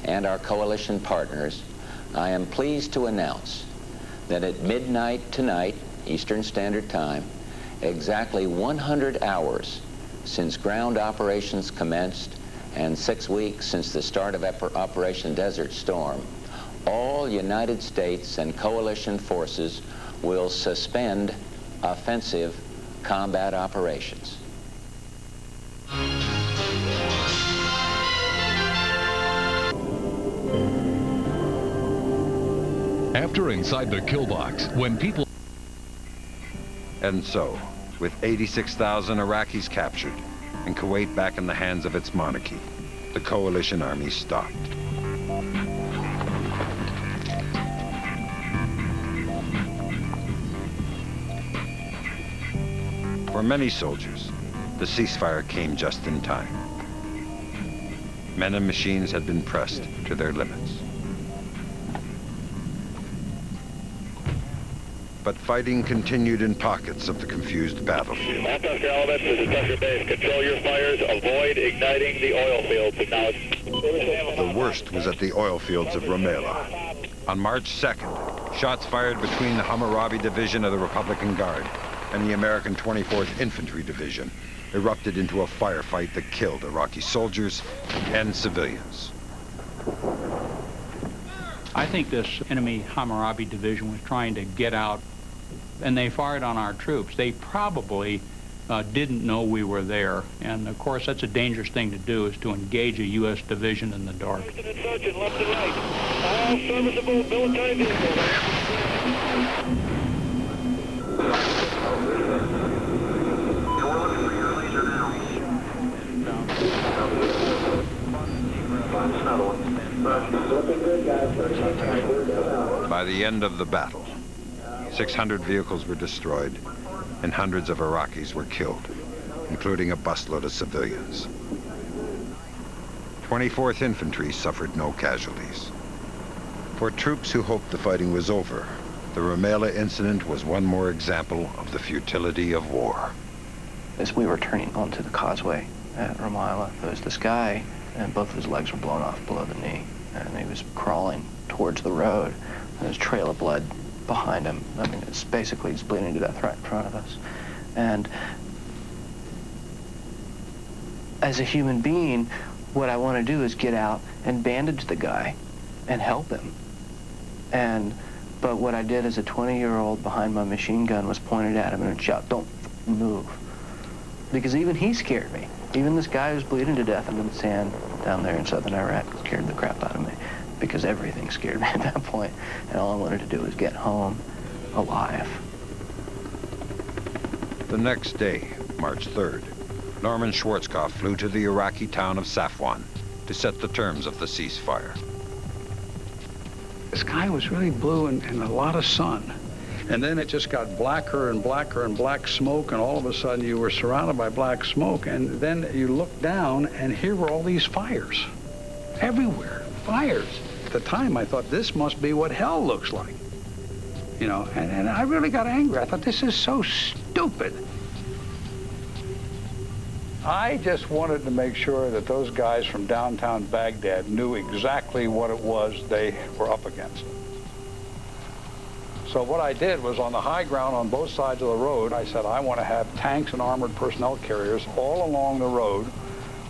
and our coalition partners, I am pleased to announce that at midnight tonight, Eastern Standard Time, exactly 100 hours since ground operations commenced and 6 weeks since the start of Operation Desert Storm, all United States and coalition forces will suspend offensive combat operations. After Inside the KillBox, when people... And so, with 86,000 Iraqis captured and Kuwait back in the hands of its monarchy, the coalition army stopped. For many soldiers, the ceasefire came just in time. Men and machines had been pressed to their limits. But fighting continued in pockets of the confused battlefield. Lancaster Elements, this is Tucker Base. Control your fires. Avoid igniting the oil fields. Acknowledge. The worst was at the oil fields of Rumaila. On March 2nd, shots fired between the Hammurabi Division of the Republican Guard and the American 24th Infantry Division erupted into a firefight that killed Iraqi soldiers and civilians. I think this enemy Hammurabi Division was trying to get out, and they fired on our troops. They probably didn't know we were there, and of course that's a dangerous thing to do, is to engage a U.S. division in the dark. Sergeant, left and right. All serviceable military vehicles. By the end of the battle, 600 vehicles were destroyed and hundreds of Iraqis were killed, including a busload of civilians. 24th Infantry suffered no casualties. For troops who hoped the fighting was over, the Rumaila incident was one more example of the futility of war. As we were turning onto the causeway at Rumaila, there was this guy, and both of his legs were blown off below the knee, and he was crawling towards the road, and there's a trail of blood behind him. I mean, it's basically he's bleeding to death right in front of us. And as a human being, what I want to do is get out and bandage the guy and help him. But what I did as a 20-year-old behind my machine gun was pointed at him and shout, "Don't move." Because even he scared me. Even this guy who's bleeding to death under the sand down there in southern Iraq scared the crap out of me, because everything scared me at that point, and all I wanted to do was get home alive. The next day, March 3rd, Norman Schwarzkopf flew to the Iraqi town of Safwan to set the terms of the ceasefire. The sky was really blue and a lot of sun. And then it just got blacker and blacker and black smoke, and all of a sudden you were surrounded by black smoke, and then you looked down and here were all these fires. Everywhere, fires. At the time I thought, this must be what hell looks like. You know, and I really got angry. I thought, this is so stupid. I just wanted to make sure that those guys from downtown Baghdad knew exactly what it was they were up against. So what I did was, on the high ground on both sides of the road, I said, I want to have tanks and armored personnel carriers all along the road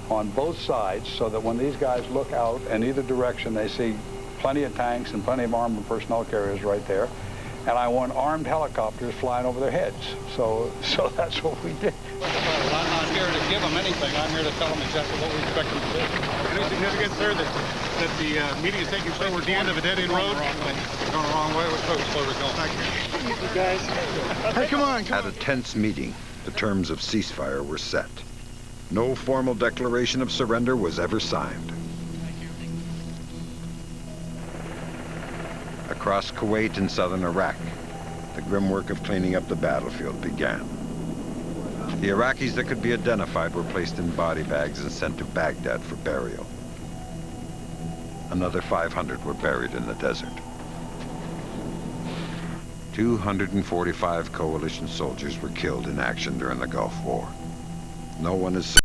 on both sides, so that when these guys look out in either direction, they see plenty of tanks and plenty of armored personnel carriers right there. And I want armed helicopters flying over their heads. So that's what we did. I'm not here to give them anything. I'm here to tell them exactly what we expect them to do. Any significance, sir, that the meeting is taking place at the end of a dead-end road? Going the wrong way. We're supposed to slow it down. Thank you, guys. Hey, come on. At a tense meeting, the terms of ceasefire were set. No formal declaration of surrender was ever signed. Across Kuwait and southern Iraq, the grim work of cleaning up the battlefield began. The Iraqis that could be identified were placed in body bags and sent to Baghdad for burial. Another 500 were buried in the desert. 245 coalition soldiers were killed in action during the Gulf War. No one is